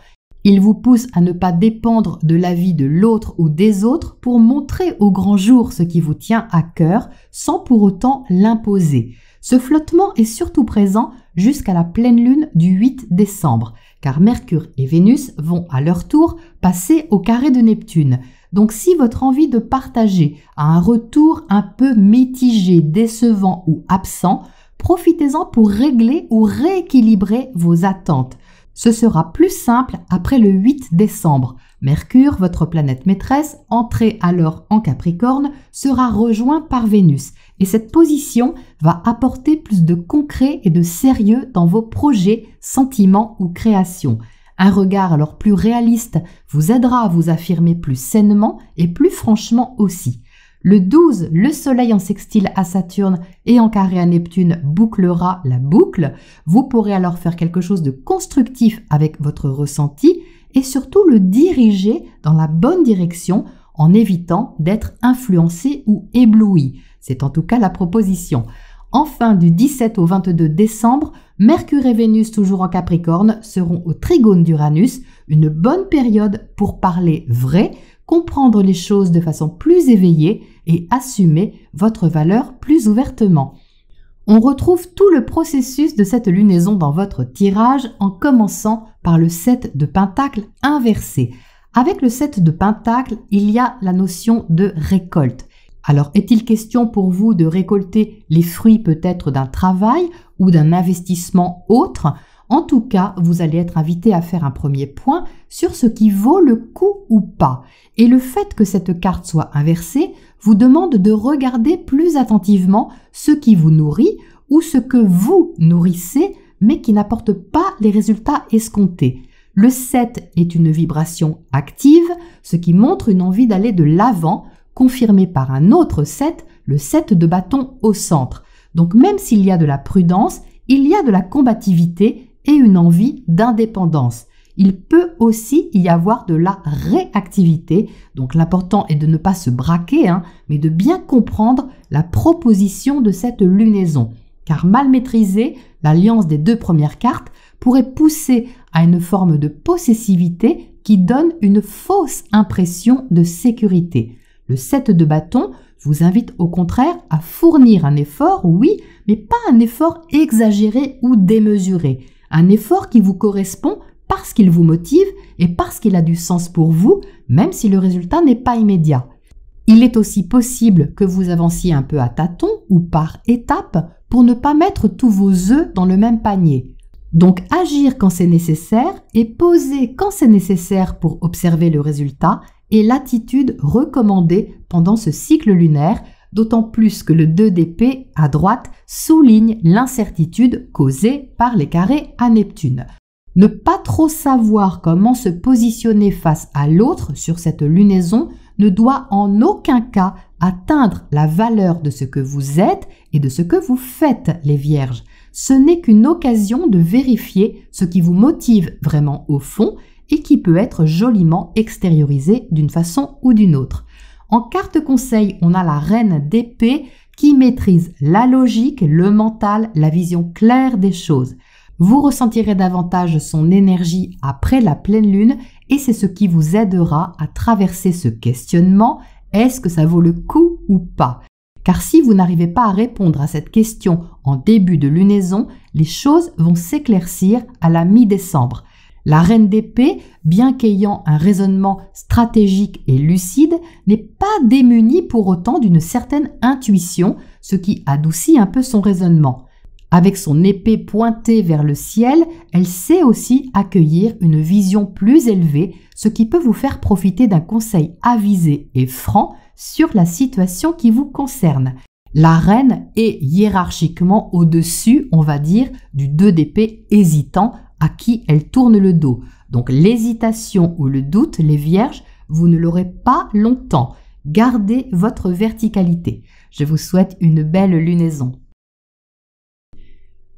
Il vous pousse à ne pas dépendre de l'avis de l'autre ou des autres pour montrer au grand jour ce qui vous tient à cœur sans pour autant l'imposer. Ce flottement est surtout présent jusqu'à la pleine lune du 8 décembre, car Mercure et Vénus vont à leur tour passer au carré de Neptune. Donc si votre envie de partager a un retour un peu mitigé, décevant ou absent, profitez-en pour régler ou rééquilibrer vos attentes. Ce sera plus simple après le 8 décembre. Mercure, votre planète maîtresse, entrée alors en Capricorne, sera rejoint par Vénus. Et cette position va apporter plus de concret et de sérieux dans vos projets, sentiments ou créations. Un regard alors plus réaliste vous aidera à vous affirmer plus sainement et plus franchement aussi. Le 12, le Soleil en sextile à Saturne et en carré à Neptune bouclera la boucle. Vous pourrez alors faire quelque chose de constructif avec votre ressenti et surtout le diriger dans la bonne direction en évitant d'être influencé ou ébloui. C'est en tout cas la proposition. Enfin, du 17 au 22 décembre, Mercure et Vénus, toujours en Capricorne, seront au trigone d'Uranus, une bonne période pour parler vrai, comprendre les choses de façon plus éveillée et assumer votre valeur plus ouvertement. On retrouve tout le processus de cette lunaison dans votre tirage en commençant par le 7 de Pentacle inversé. Avec le 7 de Pentacle, il y a la notion de récolte. Alors, est-il question pour vous de récolter les fruits peut-être d'un travail ou d'un investissement autre ? En tout cas, vous allez être invité à faire un premier point sur ce qui vaut le coup ou pas. Et le fait que cette carte soit inversée vous demande de regarder plus attentivement ce qui vous nourrit ou ce que vous nourrissez, mais qui n'apporte pas les résultats escomptés. Le 7 est une vibration active, ce qui montre une envie d'aller de l'avant, confirmé par un autre 7, le 7 de bâton au centre. Donc même s'il y a de la prudence, il y a de la combativité et une envie d'indépendance. Il peut aussi y avoir de la réactivité, donc l'important est de ne pas se braquer, mais de bien comprendre la proposition de cette lunaison. Car mal maîtrisée, l'alliance des deux premières cartes pourrait pousser à une forme de possessivité qui donne une fausse impression de sécurité. Le 7 de bâton vous invite au contraire à fournir un effort, oui, mais pas un effort exagéré ou démesuré. Un effort qui vous correspond parce qu'il vous motive et parce qu'il a du sens pour vous, même si le résultat n'est pas immédiat. Il est aussi possible que vous avanciez un peu à tâtons ou par étapes pour ne pas mettre tous vos œufs dans le même panier. Donc agir quand c'est nécessaire et poser quand c'est nécessaire pour observer le résultat est l'attitude recommandée pendant ce cycle lunaire, d'autant plus que le 2 d'épée à droite souligne l'incertitude causée par les carrés à Neptune. Ne pas trop savoir comment se positionner face à l'autre sur cette lunaison ne doit en aucun cas atteindre la valeur de ce que vous êtes et de ce que vous faites, les Vierges. Ce n'est qu'une occasion de vérifier ce qui vous motive vraiment au fond et qui peut être joliment extériorisé d'une façon ou d'une autre. En carte conseil, on a la reine d'épée qui maîtrise la logique, le mental, la vision claire des choses. Vous ressentirez davantage son énergie après la pleine lune et c'est ce qui vous aidera à traverser ce questionnement. Est-ce que ça vaut le coup ou pas ? Car si vous n'arrivez pas à répondre à cette question en début de lunaison, les choses vont s'éclaircir à la mi-décembre. La reine d'épée, bien qu'ayant un raisonnement stratégique et lucide, n'est pas démunie pour autant d'une certaine intuition, ce qui adoucit un peu son raisonnement. Avec son épée pointée vers le ciel, elle sait aussi accueillir une vision plus élevée, ce qui peut vous faire profiter d'un conseil avisé et franc sur la situation qui vous concerne. La reine est hiérarchiquement au-dessus, on va dire, du 2 d'épée hésitant à qui elle tourne le dos. Donc l'hésitation ou le doute, les Vierges, vous ne l'aurez pas longtemps. Gardez votre verticalité. Je vous souhaite une belle lunaison.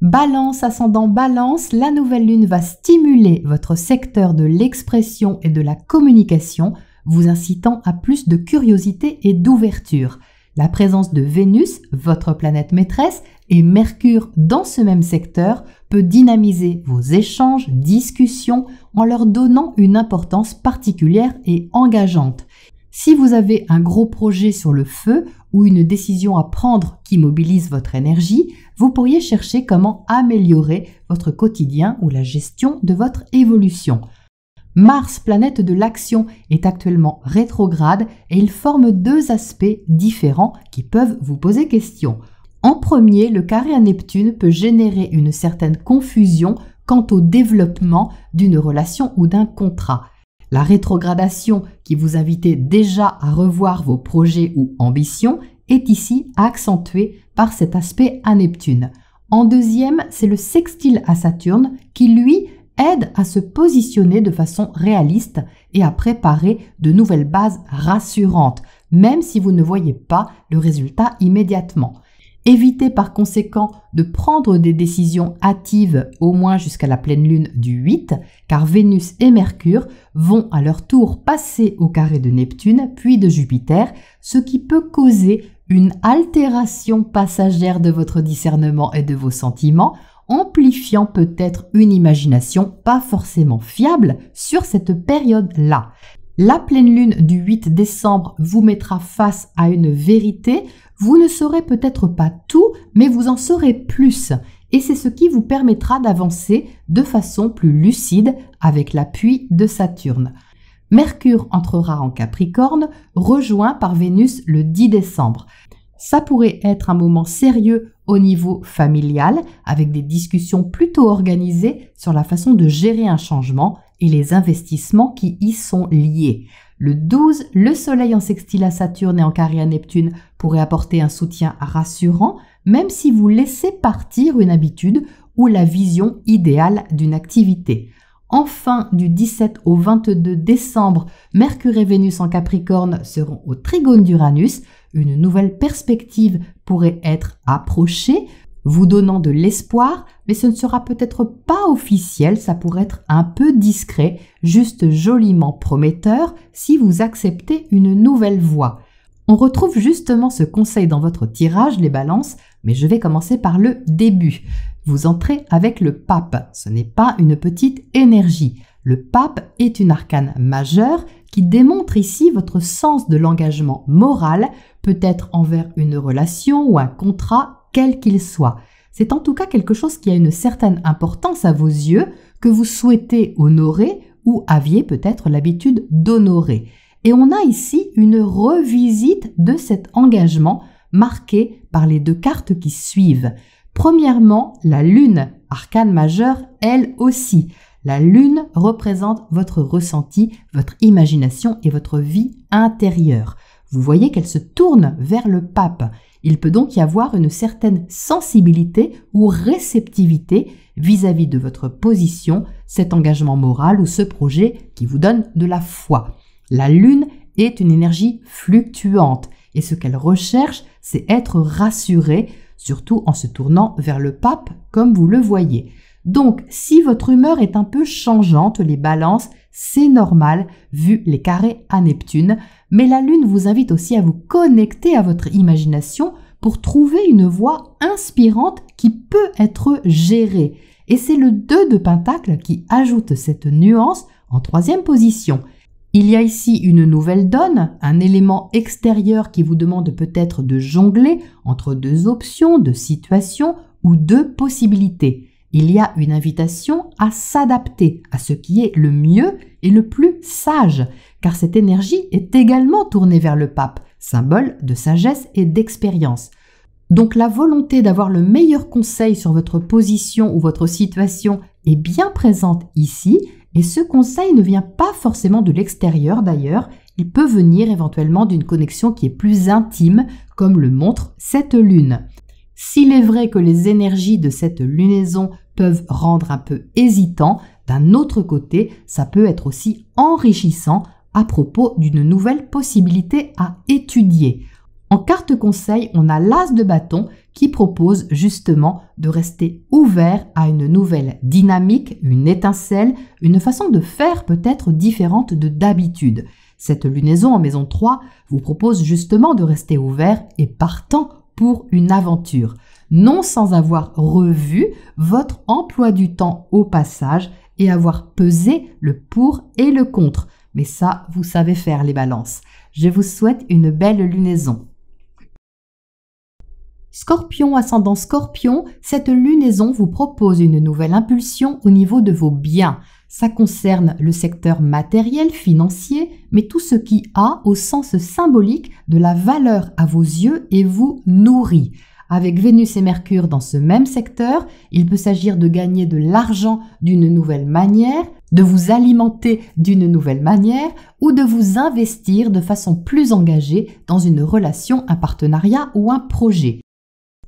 Balance, ascendant Balance, la nouvelle lune va stimuler votre secteur de l'expression et de la communication, vous incitant à plus de curiosité et d'ouverture. La présence de Vénus, votre planète maîtresse, et Mercure dans ce même secteur peut dynamiser vos échanges, discussions en leur donnant une importance particulière et engageante. Si vous avez un gros projet sur le feu ou une décision à prendre qui mobilise votre énergie, vous pourriez chercher comment améliorer votre quotidien ou la gestion de votre évolution. Mars, planète de l'action, est actuellement rétrograde et il forme deux aspects différents qui peuvent vous poser question. En premier, le carré à Neptune peut générer une certaine confusion quant au développement d'une relation ou d'un contrat. La rétrogradation qui vous invitait déjà à revoir vos projets ou ambitions est ici accentuée par cet aspect à Neptune. En deuxième, c'est le sextile à Saturne qui, lui, aide à se positionner de façon réaliste et à préparer de nouvelles bases rassurantes. même si vous ne voyez pas le résultat immédiatement. Évitez par conséquent de prendre des décisions hâtives au moins jusqu'à la pleine lune du 8, car Vénus et Mercure vont à leur tour passer au carré de Neptune puis de Jupiter, ce qui peut causer une altération passagère de votre discernement et de vos sentiments, amplifiant peut-être une imagination pas forcément fiable sur cette période-là. La pleine lune du 8 décembre vous mettra face à une vérité. Vous ne saurez peut-être pas tout, mais vous en saurez plus. Et c'est ce qui vous permettra d'avancer de façon plus lucide avec l'appui de Saturne. Mercure entrera en Capricorne, rejoint par Vénus le 10 décembre. Ça pourrait être un moment sérieux au niveau familial, avec des discussions plutôt organisées sur la façon de gérer un changement et les investissements qui y sont liés. Le 12, le Soleil en sextile à Saturne et en carré à Neptune pourrait apporter un soutien rassurant, même si vous laissez partir une habitude ou la vision idéale d'une activité. Enfin, du 17 au 22 décembre, Mercure et Vénus en Capricorne seront au trigone d'Uranus. Une nouvelle perspective pourrait être approchée, vous donnant de l'espoir, mais ce ne sera peut-être pas officiel, ça pourrait être un peu discret, juste joliment prometteur si vous acceptez une nouvelle voie. On retrouve justement ce conseil dans votre tirage, les balances, mais je vais commencer par le début. Vous entrez avec le pape, ce n'est pas une petite énergie. Le pape est une arcane majeure qui démontre ici votre sens de l'engagement moral, peut-être envers une relation ou un contrat, quel qu'il soit. C'est en tout cas quelque chose qui a une certaine importance à vos yeux, que vous souhaitez honorer ou aviez peut-être l'habitude d'honorer. Et on a ici une revisite de cet engagement marqué par les deux cartes qui suivent. Premièrement, la Lune, arcane majeure, elle aussi. La Lune représente votre ressenti, votre imagination et votre vie intérieure. Vous voyez qu'elle se tourne vers le pape. Il peut donc y avoir une certaine sensibilité ou réceptivité vis-à-vis de votre position, cet engagement moral ou ce projet qui vous donne de la foi. La Lune est une énergie fluctuante et ce qu'elle recherche, c'est être rassurée, surtout en se tournant vers le pape comme vous le voyez. Donc, si votre humeur est un peu changeante, les balances, c'est normal vu les carrés à Neptune, mais la Lune vous invite aussi à vous connecter à votre imagination pour trouver une voie inspirante qui peut être gérée. Et c'est le 2 de Pentacle qui ajoute cette nuance en troisième position. Il y a ici une nouvelle donne, un élément extérieur qui vous demande peut-être de jongler entre deux options, deux situations ou deux possibilités. Il y a une invitation à s'adapter à ce qui est le mieux et le plus sage, car cette énergie est également tournée vers le pape, symbole de sagesse et d'expérience. Donc la volonté d'avoir le meilleur conseil sur votre position ou votre situation est bien présente ici, et ce conseil ne vient pas forcément de l'extérieur d'ailleurs, il peut venir éventuellement d'une connexion qui est plus intime, comme le montre cette lune. S'il est vrai que les énergies de cette lunaison peuvent rendre un peu hésitant, d'un autre côté, ça peut être aussi enrichissant à propos d'une nouvelle possibilité à étudier. En carte conseil, on a l'as de bâton qui propose justement de rester ouvert à une nouvelle dynamique, une étincelle, une façon de faire peut-être différente de d'habitude. Cette lunaison en maison 3 vous propose justement de rester ouvert et partant pour une aventure, non sans avoir revu votre emploi du temps au passage et avoir pesé le pour et le contre. Mais ça, vous savez faire les balances. Je vous souhaite une belle lunaison. Scorpion, ascendant Scorpion, cette lunaison vous propose une nouvelle impulsion au niveau de vos biens. Ça concerne le secteur matériel, financier, mais tout ce qui a, au sens symbolique, de la valeur à vos yeux et vous nourrit. Avec Vénus et Mercure dans ce même secteur, il peut s'agir de gagner de l'argent d'une nouvelle manière, de vous alimenter d'une nouvelle manière ou de vous investir de façon plus engagée dans une relation, un partenariat ou un projet.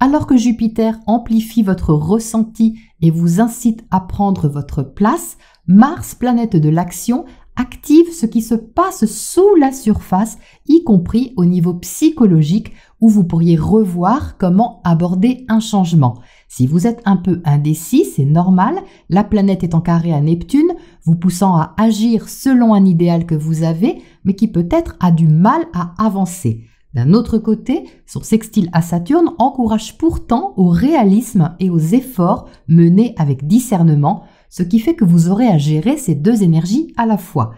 Alors que Jupiter amplifie votre ressenti et vous incite à prendre votre place, Mars, planète de l'action, active ce qui se passe sous la surface, y compris au niveau psychologique, où vous pourriez revoir comment aborder un changement. Si vous êtes un peu indécis, c'est normal, la planète est en carré à Neptune, vous poussant à agir selon un idéal que vous avez, mais qui peut-être a du mal à avancer. D'un autre côté, son sextile à Saturne encourage pourtant au réalisme et aux efforts menés avec discernement, ce qui fait que vous aurez à gérer ces deux énergies à la fois.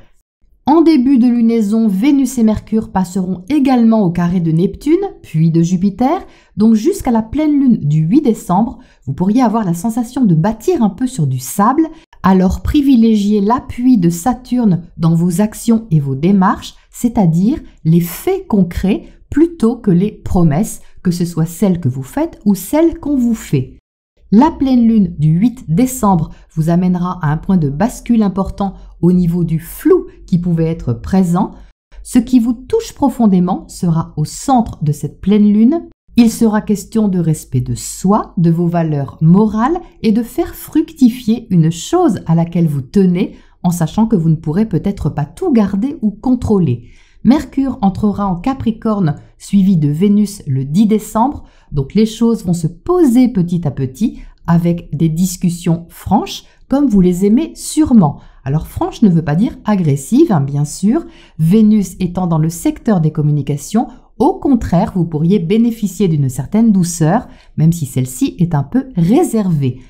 En début de lunaison, Vénus et Mercure passeront également au carré de Neptune, puis de Jupiter, donc jusqu'à la pleine lune du 8 décembre, vous pourriez avoir la sensation de bâtir un peu sur du sable, alors privilégiez l'appui de Saturne dans vos actions et vos démarches, c'est-à-dire les faits concrets plutôt que les promesses, que ce soit celles que vous faites ou celles qu'on vous fait. La pleine lune du 8 décembre vous amènera à un point de bascule important au niveau du flou qui pouvait être présent. Ce qui vous touche profondément sera au centre de cette pleine lune. Il sera question de respect de soi, de vos valeurs morales et de faire fructifier une chose à laquelle vous tenez en sachant que vous ne pourrez peut-être pas tout garder ou contrôler. Mercure entrera en Capricorne suivi de Vénus le 10 décembre, donc les choses vont se poser petit à petit avec des discussions franches comme vous les aimez sûrement. Alors franche ne veut pas dire agressive, bien sûr, Vénus étant dans le secteur des communications, au contraire vous pourriez bénéficier d'une certaine douceur, même si celle-ci est un peu réservée.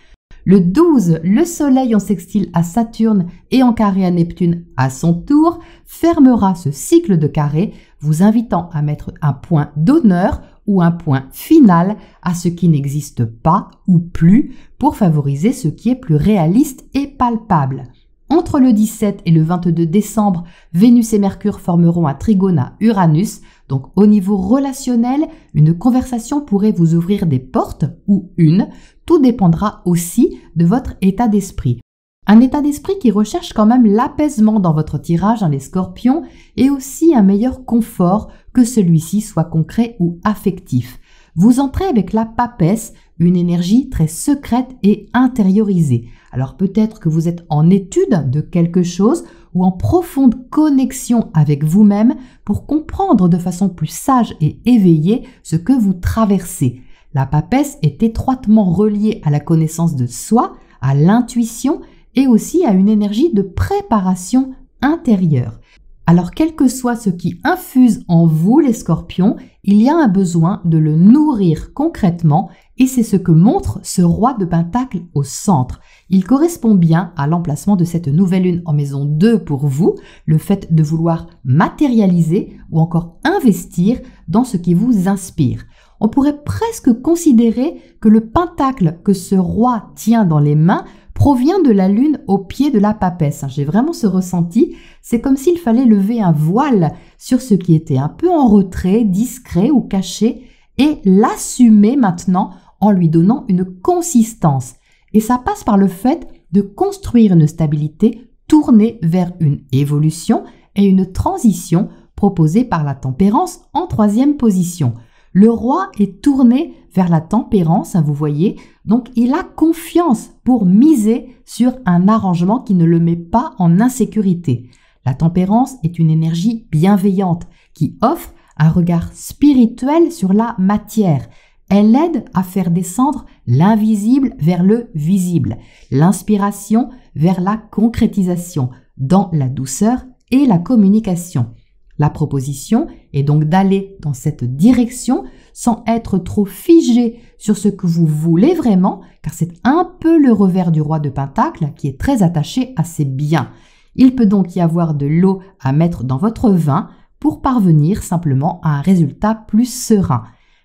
Le 12, le Soleil en sextile à Saturne et en carré à Neptune à son tour fermera ce cycle de carré, vous invitant à mettre un point d'honneur ou un point final à ce qui n'existe pas ou plus pour favoriser ce qui est plus réaliste et palpable. Entre le 17 et le 22 décembre, Vénus et Mercure formeront un trigone à Uranus. Donc au niveau relationnel, une conversation pourrait vous ouvrir des portes ou une. Tout dépendra aussi de votre état d'esprit. Un état d'esprit qui recherche quand même l'apaisement dans votre tirage, les scorpions, et aussi un meilleur confort, que celui-ci soit concret ou affectif. Vous entrez avec la papesse, une énergie très secrète et intériorisée. Alors peut-être que vous êtes en étude de quelque chose ou en profonde connexion avec vous-même pour comprendre de façon plus sage et éveillée ce que vous traversez. La papesse est étroitement reliée à la connaissance de soi, à l'intuition et aussi à une énergie de préparation intérieure. Alors quel que soit ce qui infuse en vous les scorpions, il y a un besoin de le nourrir concrètement et c'est ce que montre ce roi de Pentacle au centre. Il correspond bien à l'emplacement de cette nouvelle lune en maison 2 pour vous, le fait de vouloir matérialiser ou encore investir dans ce qui vous inspire. On pourrait presque considérer que le pentacle que ce roi tient dans les mains provient de la lune au pied de la papesse. J'ai vraiment ce ressenti, c'est comme s'il fallait lever un voile sur ce qui était un peu en retrait, discret ou caché et l'assumer maintenant en lui donnant une consistance. Et ça passe par le fait de construire une stabilité tournée vers une évolution et une transition proposée par la tempérance en 3e position. Le roi est tourné vers la tempérance, vous voyez, donc il a confiance pour miser sur un arrangement qui ne le met pas en insécurité. La tempérance est une énergie bienveillante qui offre un regard spirituel sur la matière. Elle aide à faire descendre l'invisible vers le visible, l'inspiration vers la concrétisation, dans la douceur et la communication. La proposition est donc d'aller dans cette direction sans être trop figé sur ce que vous voulez vraiment, car c'est un peu le revers du roi de Pentacle qui est très attaché à ses biens. Il peut donc y avoir de l'eau à mettre dans votre vin pour parvenir simplement à un résultat plus serein.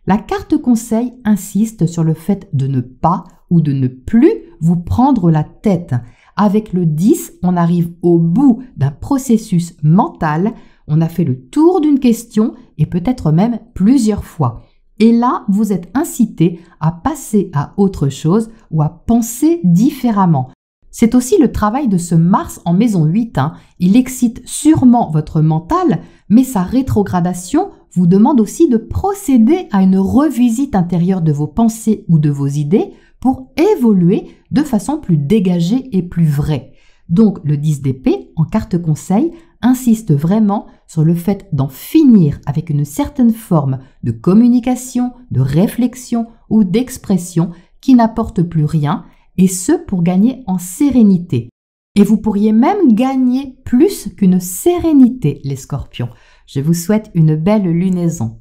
La carte conseil insiste sur le fait de ne pas ou de ne plus vous prendre la tête. Avec le 10, on arrive au bout d'un processus mental. On a fait le tour d'une question et peut-être même plusieurs fois. Et là, vous êtes incité à passer à autre chose ou à penser différemment. C'est aussi le travail de ce Mars en maison 8. Il excite sûrement votre mental, mais sa rétrogradation vous demande aussi de procéder à une revisite intérieure de vos pensées ou de vos idées pour évoluer de façon plus dégagée et plus vraie. Donc le 10 d'épée, en carte conseil, insiste vraiment sur le fait d'en finir avec une certaine forme de communication, de réflexion ou d'expression qui n'apporte plus rien, et ce pour gagner en sérénité. Et vous pourriez même gagner plus qu'une sérénité, les scorpions. Je vous souhaite une belle lunaison.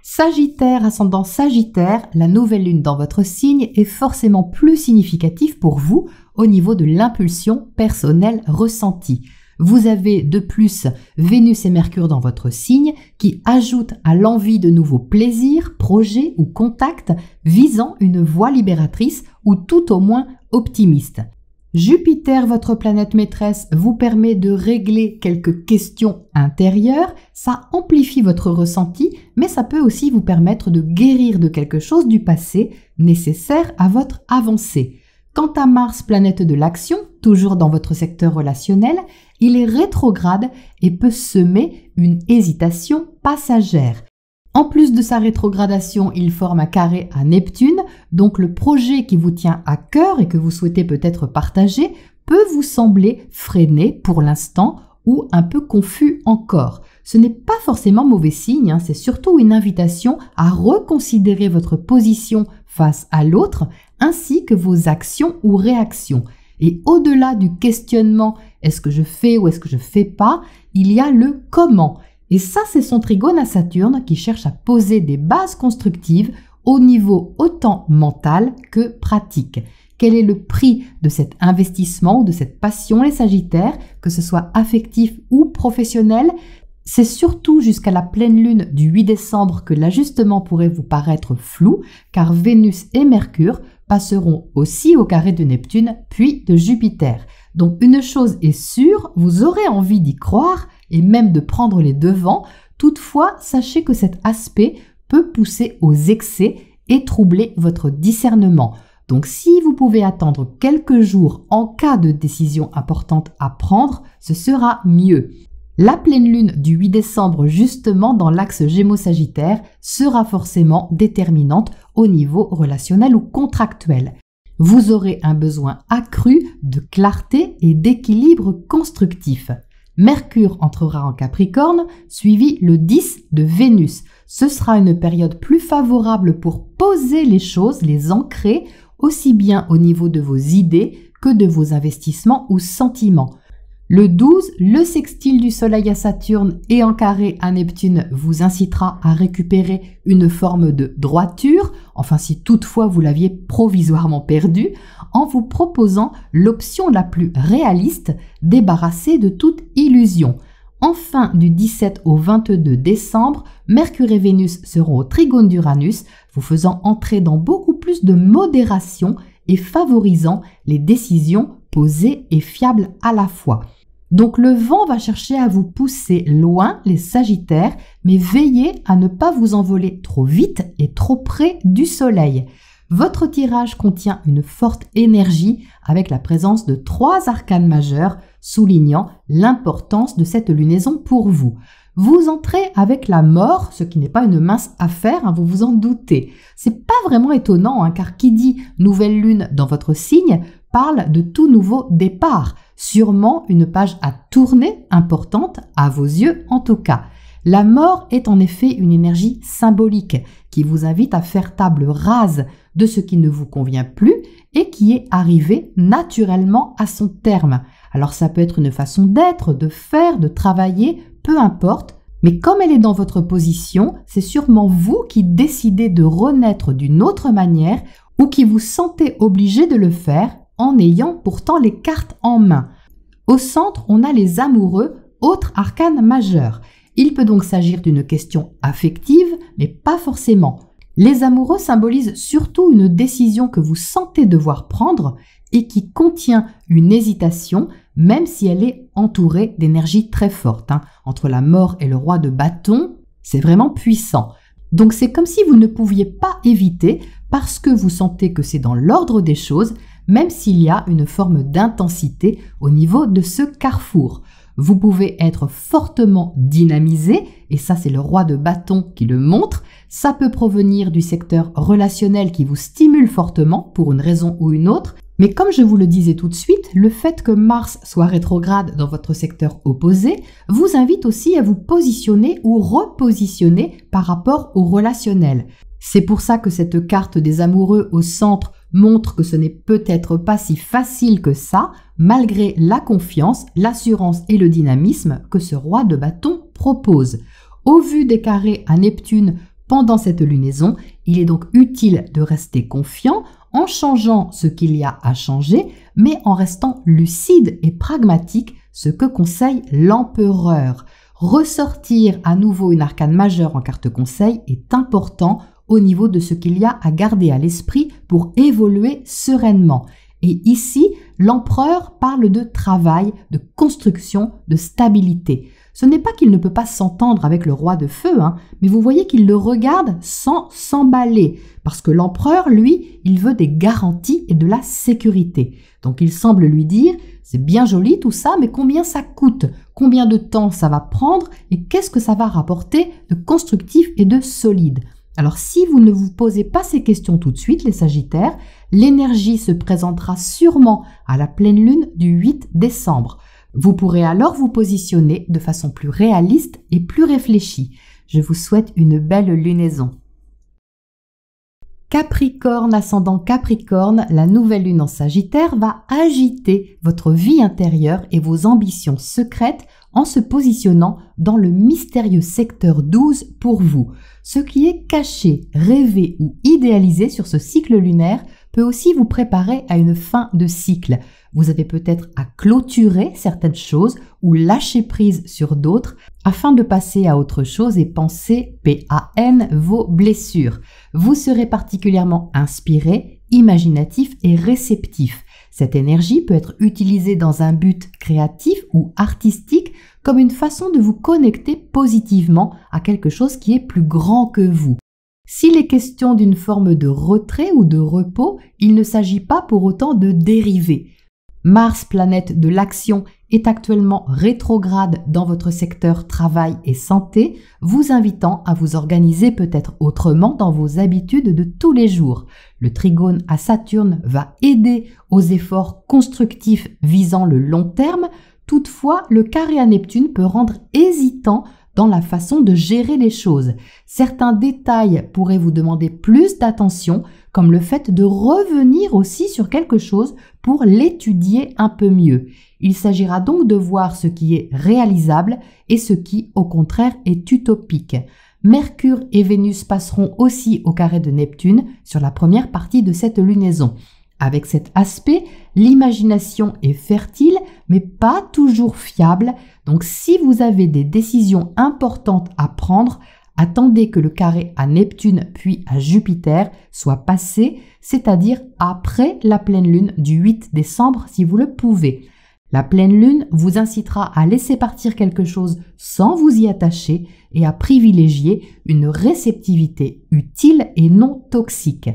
Sagittaire, ascendant Sagittaire, la nouvelle lune dans votre signe est forcément plus significative pour vous au niveau de l'impulsion personnelle ressentie. Vous avez de plus Vénus et Mercure dans votre signe qui ajoutent à l'envie de nouveaux plaisirs, projets ou contacts visant une voie libératrice ou tout au moins optimiste. Jupiter, votre planète maîtresse, vous permet de régler quelques questions intérieures, ça amplifie votre ressenti, mais ça peut aussi vous permettre de guérir de quelque chose du passé nécessaire à votre avancée. Quant à Mars, planète de l'action, toujours dans votre secteur relationnel, il est rétrograde et peut semer une hésitation passagère. En plus de sa rétrogradation, il forme un carré à Neptune, donc le projet qui vous tient à cœur et que vous souhaitez peut-être partager peut vous sembler freiné pour l'instant ou un peu confus encore. Ce n'est pas forcément mauvais signe, c'est surtout une invitation à reconsidérer votre position face à l'autre ainsi que vos actions ou réactions. Et au-delà du questionnement « est-ce que je fais ou est-ce que je fais pas ?», il y a le « comment ». Et ça, c'est son trigone à Saturne qui cherche à poser des bases constructives au niveau autant mental que pratique. Quel est le prix de cet investissement ou de cette passion, les Sagittaires, que ce soit affectif ou professionnel? C'est surtout jusqu'à la pleine lune du 8 décembre que l'ajustement pourrait vous paraître flou, car Vénus et Mercure passeront aussi au carré de Neptune, puis de Jupiter. Donc une chose est sûre, vous aurez envie d'y croire, et même de prendre les devants. Toutefois, sachez que cet aspect peut pousser aux excès et troubler votre discernement. Donc si vous pouvez attendre quelques jours en cas de décision importante à prendre, ce sera mieux. La pleine lune du 8 décembre, justement dans l'axe Gémeaux-Sagittaire, sera forcément déterminante au niveau relationnel ou contractuel. Vous aurez un besoin accru de clarté et d'équilibre constructif. Mercure entrera en Capricorne, suivi le 10 de Vénus. Ce sera une période plus favorable pour poser les choses, les ancrer, aussi bien au niveau de vos idées que de vos investissements ou sentiments. Le 12, le sextile du Soleil à Saturne et en carré à Neptune vous incitera à récupérer une forme de droiture, enfin si toutefois vous l'aviez provisoirement perdue, en vous proposant l'option la plus réaliste, débarrassée de toute illusion. Enfin, du 17 au 22 décembre, Mercure et Vénus seront au trigone d'Uranus, vous faisant entrer dans beaucoup plus de modération et favorisant les décisions posées et fiables à la fois. Donc le vent va chercher à vous pousser loin, les Sagittaires, mais veillez à ne pas vous envoler trop vite et trop près du Soleil. Votre tirage contient une forte énergie avec la présence de 3 arcanes majeurs, soulignant l'importance de cette lunaison pour vous. Vous entrez avec la mort, ce qui n'est pas une mince affaire, vous vous en doutez. C'est pas vraiment étonnant, car qui dit nouvelle lune dans votre signe parle de tout nouveau départ. Sûrement une page à tourner importante, à vos yeux en tout cas. La mort est en effet une énergie symbolique qui vous invite à faire table rase de ce qui ne vous convient plus et qui est arrivé naturellement à son terme. Alors ça peut être une façon d'être, de faire, de travailler, peu importe, mais comme elle est dans votre position, c'est sûrement vous qui décidez de renaître d'une autre manière ou qui vous sentez obligé de le faire en ayant pourtant les cartes en main. Au centre, on a les amoureux, autre arcane majeur. Il peut donc s'agir d'une question affective, mais pas forcément. Les amoureux symbolisent surtout une décision que vous sentez devoir prendre et qui contient une hésitation, même si elle est entourée d'énergie très forte. Entre la mort et le roi de bâton, c'est vraiment puissant. Donc c'est comme si vous ne pouviez pas éviter parce que vous sentez que c'est dans l'ordre des choses, même s'il y a une forme d'intensité au niveau de ce carrefour. Vous pouvez être fortement dynamisé, et ça c'est le roi de bâton qui le montre. Ça peut provenir du secteur relationnel qui vous stimule fortement pour une raison ou une autre. Mais comme je vous le disais tout de suite, le fait que Mars soit rétrograde dans votre secteur opposé vous invite aussi à vous positionner ou repositionner par rapport au relationnel. C'est pour ça que cette carte des amoureux au centre montre que ce n'est peut-être pas si facile que ça, malgré la confiance, l'assurance et le dynamisme que ce roi de bâton propose. Au vu des carrés à Neptune pendant cette lunaison, il est donc utile de rester confiant en changeant ce qu'il y a à changer, mais en restant lucide et pragmatique, ce que conseille l'empereur. Ressortir à nouveau une arcane majeure en carte conseil est important au niveau de ce qu'il y a à garder à l'esprit pour évoluer sereinement. Et ici, l'empereur parle de travail, de construction, de stabilité. Ce n'est pas qu'il ne peut pas s'entendre avec le roi de feu, mais vous voyez qu'il le regarde sans s'emballer, parce que l'empereur, lui, il veut des garanties et de la sécurité. Donc il semble lui dire, c'est bien joli tout ça, mais combien ça coûte? Combien de temps ça va prendre? Et qu'est-ce que ça va rapporter de constructif et de solide? Alors si vous ne vous posez pas ces questions tout de suite, les Sagittaires, l'énergie se présentera sûrement à la pleine lune du 8 décembre. Vous pourrez alors vous positionner de façon plus réaliste et plus réfléchie. Je vous souhaite une belle lunaison. Capricorne, ascendant Capricorne, la nouvelle lune en Sagittaire va agiter votre vie intérieure et vos ambitions secrètes en se positionnant dans le mystérieux secteur 12 pour vous. Ce qui est caché, rêvé ou idéalisé sur ce cycle lunaire peut aussi vous préparer à une fin de cycle. Vous avez peut-être à clôturer certaines choses ou lâcher prise sur d'autres afin de passer à autre chose et penser PAN vos blessures. Vous serez particulièrement inspiré, imaginatif et réceptif. Cette énergie peut être utilisée dans un but créatif ou artistique comme une façon de vous connecter positivement à quelque chose qui est plus grand que vous. S'il est question d'une forme de retrait ou de repos, il ne s'agit pas pour autant de dériver. Mars, planète de l'action, est actuellement rétrograde dans votre secteur travail et santé, vous invitant à vous organiser peut-être autrement dans vos habitudes de tous les jours. Le trigone à Saturne va aider aux efforts constructifs visant le long terme. Toutefois, le carré à Neptune peut rendre hésitant dans la façon de gérer les choses. Certains détails pourraient vous demander plus d'attention, comme le fait de revenir aussi sur quelque chose pour l'étudier un peu mieux. Il s'agira donc de voir ce qui est réalisable et ce qui, au contraire, est utopique. Mercure et Vénus passeront aussi au carré de Neptune sur la première partie de cette lunaison. Avec cet aspect, l'imagination est fertile, mais pas toujours fiable. Donc si vous avez des décisions importantes à prendre, attendez que le carré à Neptune puis à Jupiter soit passé, c'est-à-dire après la pleine lune du 8 décembre si vous le pouvez. La pleine lune vous incitera à laisser partir quelque chose sans vous y attacher et à privilégier une réceptivité utile et non toxique.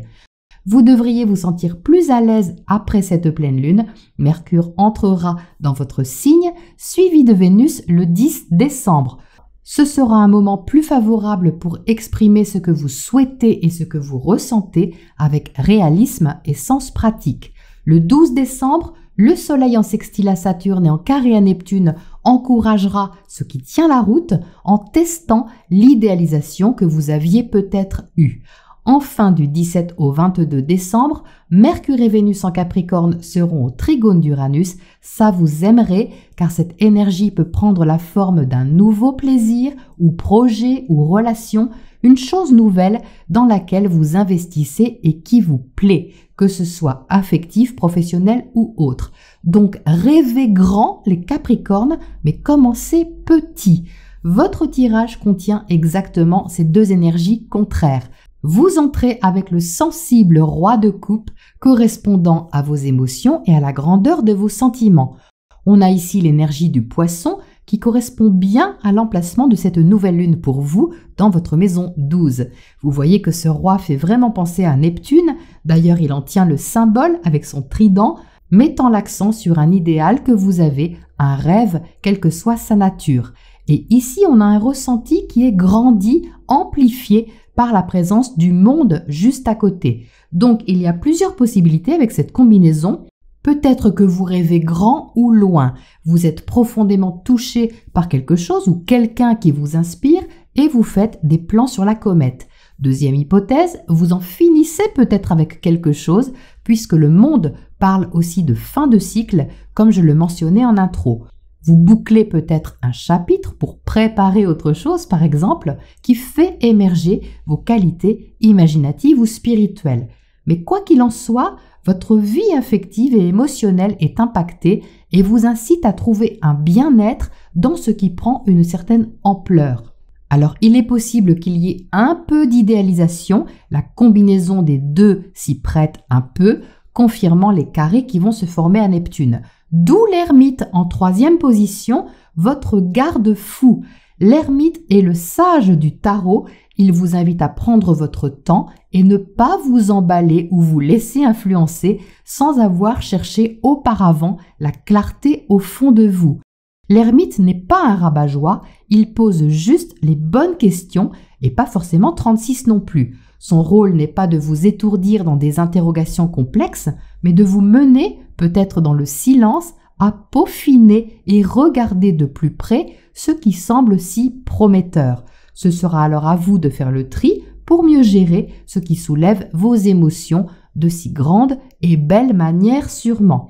Vous devriez vous sentir plus à l'aise après cette pleine lune. Mercure entrera dans votre signe, suivi de Vénus le 10 décembre. Ce sera un moment plus favorable pour exprimer ce que vous souhaitez et ce que vous ressentez avec réalisme et sens pratique. Le 12 décembre, le Soleil en sextile à Saturne et en carré à Neptune encouragera ce qui tient la route en testant l'idéalisation que vous aviez peut-être eue. Enfin, du 17 au 22 décembre, Mercure et Vénus en Capricorne seront au trigone d'Uranus. Ça vous aimerez car cette énergie peut prendre la forme d'un nouveau plaisir ou projet ou relation, une chose nouvelle dans laquelle vous investissez et qui vous plaît, que ce soit affectif, professionnel ou autre. Donc rêvez grand les Capricornes, mais commencez petit. Votre tirage contient exactement ces deux énergies contraires. Vous entrez avec le sensible roi de coupe correspondant à vos émotions et à la grandeur de vos sentiments. On a ici l'énergie du poisson qui correspond bien à l'emplacement de cette nouvelle lune pour vous dans votre maison 12. Vous voyez que ce roi fait vraiment penser à Neptune, d'ailleurs il en tient le symbole avec son trident, mettant l'accent sur un idéal que vous avez, un rêve, quelle que soit sa nature. Et ici on a un ressenti qui est grandi, amplifié par la présence du monde juste à côté. Donc il y a plusieurs possibilités avec cette combinaison. Peut-être que vous rêvez grand ou loin, vous êtes profondément touché par quelque chose ou quelqu'un qui vous inspire et vous faites des plans sur la comète. Deuxième hypothèse, vous en finissez peut-être avec quelque chose puisque le monde parle aussi de fin de cycle comme je le mentionnais en intro. Vous bouclez peut-être un chapitre pour préparer autre chose par exemple qui fait émerger vos qualités imaginatives ou spirituelles. Mais quoi qu'il en soit, votre vie affective et émotionnelle est impactée et vous incite à trouver un bien-être dans ce qui prend une certaine ampleur. Alors, il est possible qu'il y ait un peu d'idéalisation, la combinaison des deux s'y prête un peu, confirmant les carrés qui vont se former à Neptune. D'où l'ermite en 3e position, votre garde-fou. L'ermite est le sage du tarot, il vous invite à prendre votre temps et ne pas vous emballer ou vous laisser influencer sans avoir cherché auparavant la clarté au fond de vous. L'ermite n'est pas un rabat-joie, il pose juste les bonnes questions et pas forcément 36 non plus. Son rôle n'est pas de vous étourdir dans des interrogations complexes, mais de vous mener, peut-être dans le silence, à peaufiner et regarder de plus près ce qui semble si prometteur. Ce sera alors à vous de faire le tri pour mieux gérer ce qui soulève vos émotions de si grande et belle manière sûrement.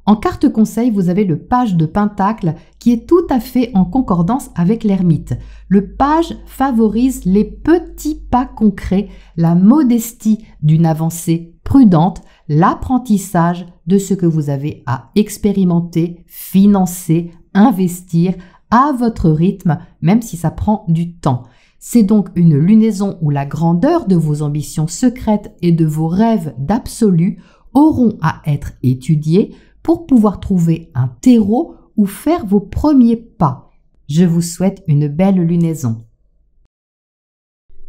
En carte conseil, vous avez le page de Pentacle qui est tout à fait en concordance avec l'ermite. Le page favorise les petits pas concrets, la modestie d'une avancée prudente, l'apprentissage de ce que vous avez à expérimenter, financer, investir à votre rythme, même si ça prend du temps. C'est donc une lunaison où la grandeur de vos ambitions secrètes et de vos rêves d'absolu auront à être étudiés pour pouvoir trouver un terreau où faire vos premiers pas. Je vous souhaite une belle lunaison.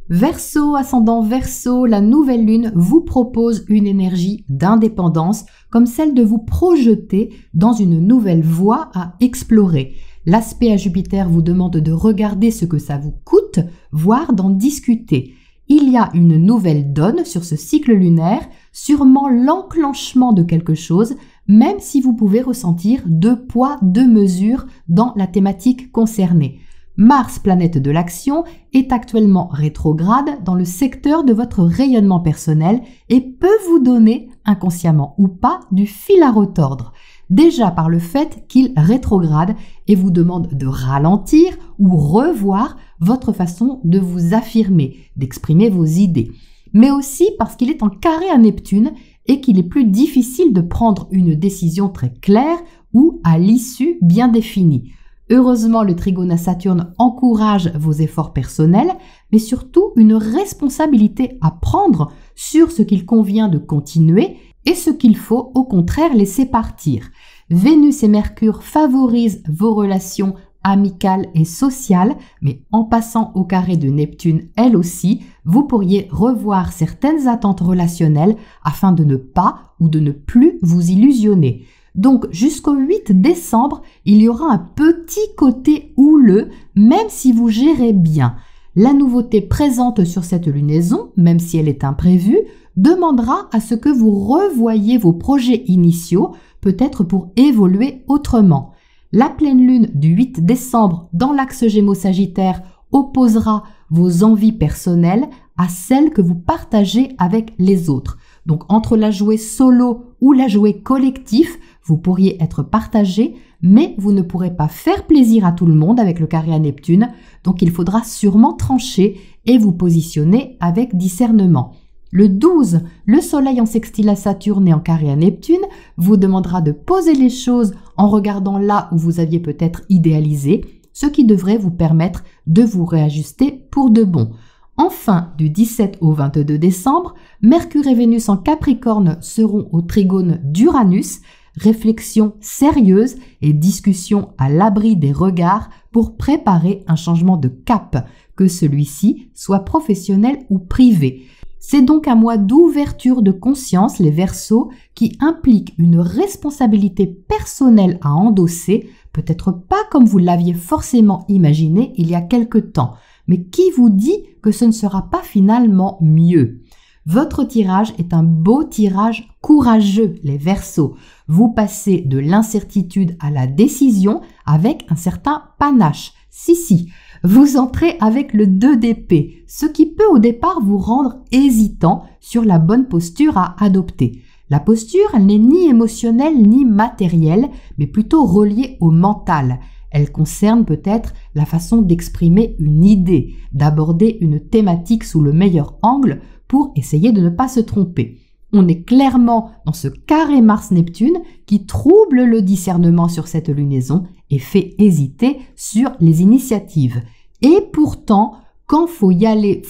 Verseau, ascendant Verseau, la nouvelle lune vous propose une énergie d'indépendance comme celle de vous projeter dans une nouvelle voie à explorer. L'aspect à Jupiter vous demande de regarder ce que ça vous coûte, voire d'en discuter. Il y a une nouvelle donne sur ce cycle lunaire, sûrement l'enclenchement de quelque chose, même si vous pouvez ressentir 2 poids, 2 mesures dans la thématique concernée. Mars, planète de l'action, est actuellement rétrograde dans le secteur de votre rayonnement personnel et peut vous donner, inconsciemment ou pas, du fil à retordre. Déjà par le fait qu'il rétrograde et vous demande de ralentir ou revoir votre façon de vous affirmer, d'exprimer vos idées. Mais aussi parce qu'il est en carré à Neptune et qu'il est plus difficile de prendre une décision très claire ou à l'issue bien définie. Heureusement, le trigone à Saturne encourage vos efforts personnels, mais surtout une responsabilité à prendre sur ce qu'il convient de continuer et ce qu'il faut au contraire laisser partir. Vénus et Mercure favorisent vos relations amicales et sociales, mais en passant au carré de Neptune, elle aussi, vous pourriez revoir certaines attentes relationnelles afin de ne pas ou de ne plus vous illusionner. Donc jusqu'au 8 décembre, il y aura un petit côté houleux, même si vous gérez bien. La nouveauté présente sur cette lunaison, même si elle est imprévue, demandera à ce que vous revoyiez vos projets initiaux, peut-être pour évoluer autrement. La pleine lune du 8 décembre dans l'axe Gémeaux-Sagittaire opposera vos envies personnelles à celles que vous partagez avec les autres. Donc entre la jouer solo ou la jouer collectif, vous pourriez être partagé, mais vous ne pourrez pas faire plaisir à tout le monde avec le carré à Neptune, donc il faudra sûrement trancher et vous positionner avec discernement. Le 12, le Soleil en sextile à Saturne et en carré à Neptune vous demandera de poser les choses en regardant là où vous aviez peut-être idéalisé, ce qui devrait vous permettre de vous réajuster pour de bon. Enfin, du 17 au 22 décembre, Mercure et Vénus en Capricorne seront au trigone d'Uranus, réflexion sérieuse et discussion à l'abri des regards pour préparer un changement de cap, que celui-ci soit professionnel ou privé. C'est donc un mois d'ouverture de conscience, les Verseaux, qui implique une responsabilité personnelle à endosser, peut-être pas comme vous l'aviez forcément imaginé il y a quelque temps, mais qui vous dit que ce ne sera pas finalement mieux? Votre tirage est un beau tirage courageux, les Verseaux. Vous passez de l'incertitude à la décision avec un certain panache. Si, vous entrez avec le 2 d'épée, ce qui peut au départ vous rendre hésitant sur la bonne posture à adopter. La posture, elle n'est ni émotionnelle ni matérielle, mais plutôt reliée au mental. Elle concerne peut-être la façon d'exprimer une idée, d'aborder une thématique sous le meilleur angle pour essayer de ne pas se tromper. On est clairement dans ce carré Mars-Neptune qui trouble le discernement sur cette lunaison et fait hésiter sur les initiatives. Et pourtant, quand faut y aller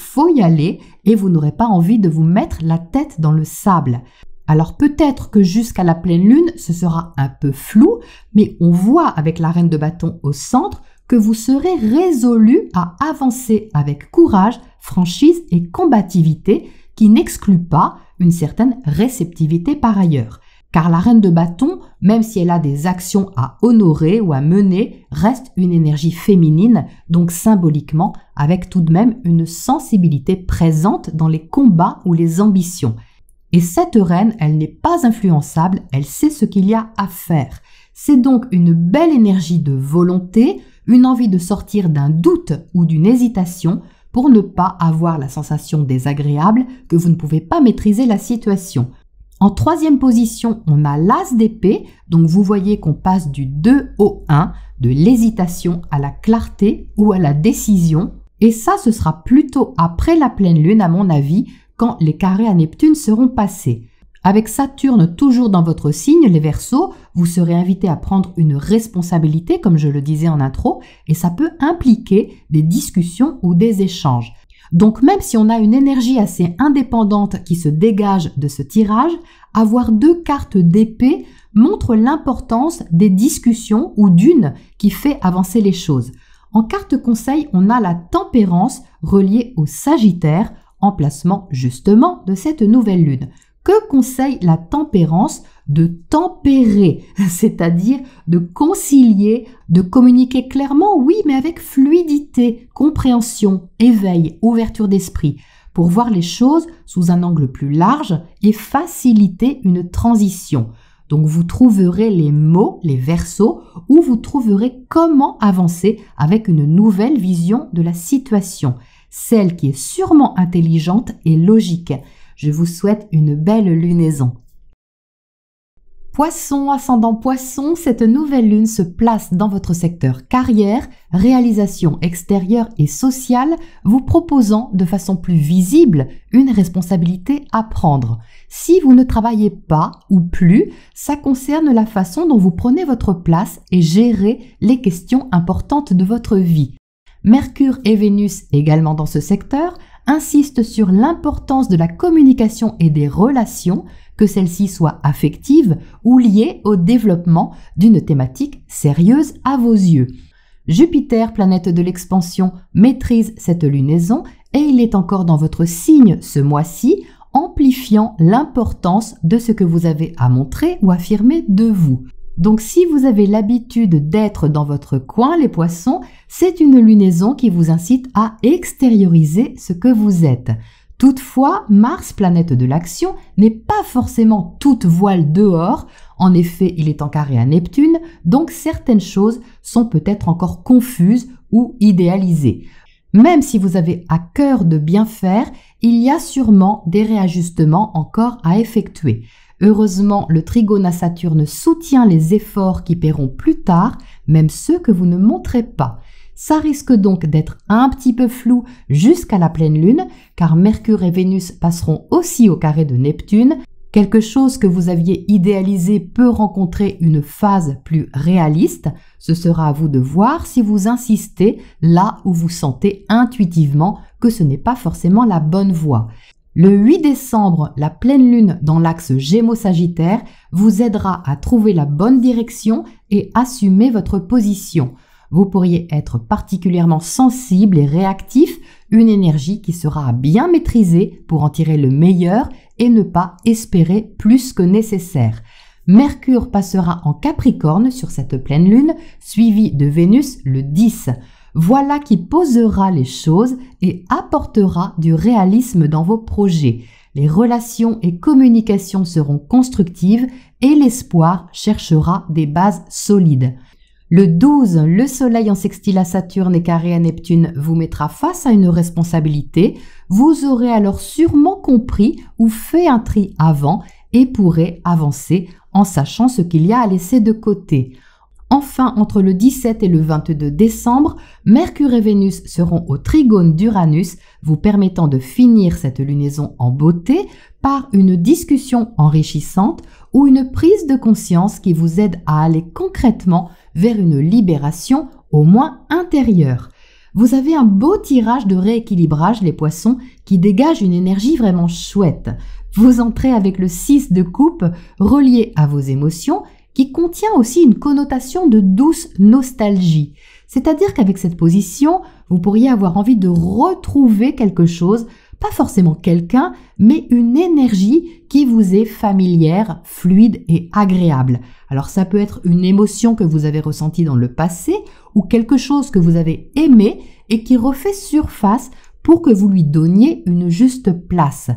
et vous n'aurez pas envie de vous mettre la tête dans le sable. Alors peut-être que jusqu'à la pleine lune, ce sera un peu flou, mais on voit avec la reine de bâton au centre que vous serez résolu à avancer avec courage, franchise et combativité qui n'exclut pas une certaine réceptivité par ailleurs. Car la reine de bâton, même si elle a des actions à honorer ou à mener, reste une énergie féminine, donc symboliquement avec tout de même une sensibilité présente dans les combats ou les ambitions. Et cette reine, elle n'est pas influençable, elle sait ce qu'il y a à faire. C'est donc une belle énergie de volonté, une envie de sortir d'un doute ou d'une hésitation pour ne pas avoir la sensation désagréable que vous ne pouvez pas maîtriser la situation. En troisième position, on a l'as d'épée, donc vous voyez qu'on passe du 2 au 1, de l'hésitation à la clarté ou à la décision. Et ça, ce sera plutôt après la pleine lune, à mon avis, quand les carrés à Neptune seront passés. Avec Saturne toujours dans votre signe, les Verseaux, vous serez invité à prendre une responsabilité, comme je le disais en intro, et ça peut impliquer des discussions ou des échanges. Donc même si on a une énergie assez indépendante qui se dégage de ce tirage, avoir 2 cartes d'épée montre l'importance des discussions ou d'une qui fait avancer les choses. En carte conseil, on a la tempérance reliée au Sagittaire, emplacement justement de cette nouvelle lune. Que conseille la tempérance? De tempérer, c'est-à-dire de concilier, de communiquer clairement, oui, mais avec fluidité, compréhension, éveil, ouverture d'esprit, pour voir les choses sous un angle plus large et faciliter une transition. Donc vous trouverez les mots, les Verseaux, où vous trouverez comment avancer avec une nouvelle vision de la situation, celle qui est sûrement intelligente et logique. Je vous souhaite une belle lunaison. Poisson, ascendant Poisson, cette nouvelle lune se place dans votre secteur carrière, réalisation extérieure et sociale, vous proposant de façon plus visible une responsabilité à prendre. Si vous ne travaillez pas ou plus, ça concerne la façon dont vous prenez votre place et gérez les questions importantes de votre vie. Mercure et Vénus, également dans ce secteur, insistent sur l'importance de la communication et des relations, que celles-ci soient affectives ou liées au développement d'une thématique sérieuse à vos yeux. Jupiter, planète de l'expansion, maîtrise cette lunaison et il est encore dans votre signe ce mois-ci, amplifiant l'importance de ce que vous avez à montrer ou affirmer de vous. Donc si vous avez l'habitude d'être dans votre coin, les Poissons, c'est une lunaison qui vous incite à extérioriser ce que vous êtes. Toutefois, Mars, planète de l'action, n'est pas forcément toute voile dehors. En effet, il est en carré à Neptune, donc certaines choses sont peut-être encore confuses ou idéalisées. Même si vous avez à cœur de bien faire, il y a sûrement des réajustements encore à effectuer. Heureusement, le trigone à Saturne soutient les efforts qui paieront plus tard, même ceux que vous ne montrez pas. Ça risque donc d'être un petit peu flou jusqu'à la pleine lune, car Mercure et Vénus passeront aussi au carré de Neptune. Quelque chose que vous aviez idéalisé peut rencontrer une phase plus réaliste. Ce sera à vous de voir si vous insistez là où vous sentez intuitivement que ce n'est pas forcément la bonne voie. Le 8 décembre, la pleine lune dans l'axe Gémeaux-Sagittaire vous aidera à trouver la bonne direction et assumer votre position. Vous pourriez être particulièrement sensible et réactif, une énergie qui sera bien maîtrisée pour en tirer le meilleur et ne pas espérer plus que nécessaire. Mercure passera en Capricorne sur cette pleine lune, suivi de Vénus le 10. Voilà qui posera les choses et apportera du réalisme dans vos projets. les relations et communications seront constructives et l'espoir cherchera des bases solides. Le 12, le Soleil en sextile à Saturne et carré à Neptune vous mettra face à une responsabilité. Vous aurez alors sûrement compris ou fait un tri avant et pourrez avancer en sachant ce qu'il y a à laisser de côté. Enfin, entre le 17 et le 22 décembre, Mercure et Vénus seront au trigone d'Uranus, vous permettant de finir cette lunaison en beauté par une discussion enrichissante ou une prise de conscience qui vous aide à aller concrètement vers une libération au moins intérieure. Vous avez un beau tirage de rééquilibrage, les poissons, qui dégage une énergie vraiment chouette. Vous entrez avec le 6 de coupe relié à vos émotions qui contient aussi une connotation de douce nostalgie. C'est-à-dire qu'avec cette position, vous pourriez avoir envie de retrouver quelque chose, pas forcément quelqu'un, mais une énergie qui vous est familière, fluide et agréable. Alors ça peut être une émotion que vous avez ressentie dans le passé ou quelque chose que vous avez aimé et qui refait surface pour que vous lui donniez une juste place.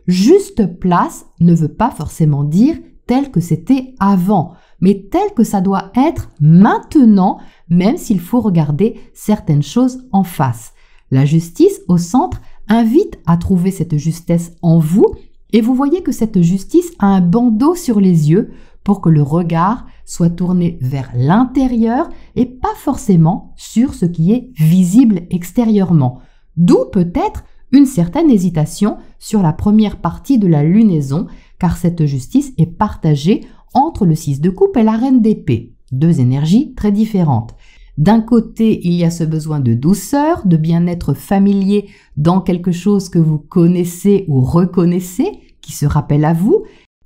Juste place ne veut pas forcément dire tel que c'était avant, mais tel que ça doit être maintenant, même s'il faut regarder certaines choses en face. La justice au centre invite à trouver cette justesse en vous et vous voyez que cette justice a un bandeau sur les yeux pour que le regard soit tourné vers l'intérieur et pas forcément sur ce qui est visible extérieurement. D'où peut-être une certaine hésitation sur la première partie de la lunaison, car cette justice est partagée entre le 6 de coupe et la reine d'épée, deux énergies très différentes. D'un côté, il y a ce besoin de douceur, de bien-être familier dans quelque chose que vous connaissez ou reconnaissez, qui se rappelle à vous,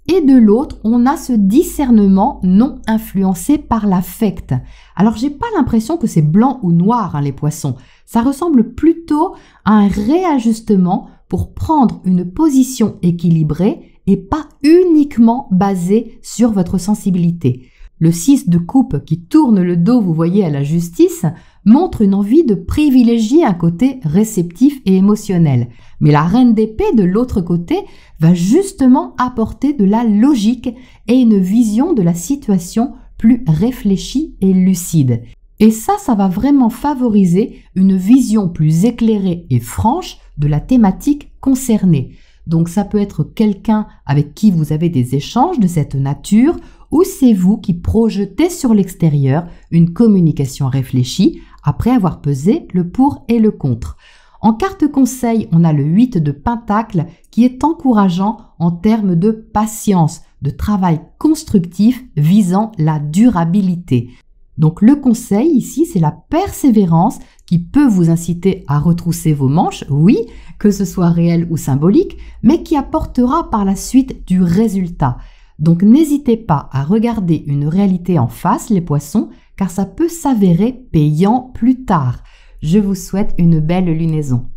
et de l'autre, on a ce discernement non influencé par l'affect. Alors, j'ai pas l'impression que c'est blanc ou noir, les poissons. Ça ressemble plutôt à un réajustement pour prendre une position équilibrée et pas uniquement basée sur votre sensibilité. Le 6 de coupe qui tourne le dos, vous voyez, à la justice, montre une envie de privilégier un côté réceptif et émotionnel. Mais la reine d'épée, de l'autre côté, va justement apporter de la logique et une vision de la situation plus réfléchie et lucide. Et ça va vraiment favoriser une vision plus éclairée et franche de la thématique concernée. Donc ça peut être quelqu'un avec qui vous avez des échanges de cette nature ou c'est vous qui projetez sur l'extérieur une communication réfléchie après avoir pesé le pour et le contre. En carte conseil, on a le 8 de Pentacle qui est encourageant en termes de patience, de travail constructif visant la durabilité. Donc le conseil ici, c'est la persévérance qui peut vous inciter à retrousser vos manches, oui, que ce soit réel ou symbolique, mais qui apportera par la suite du résultat. Donc n'hésitez pas à regarder une réalité en face, les poissons, car ça peut s'avérer payant plus tard. Je vous souhaite une belle lunaison.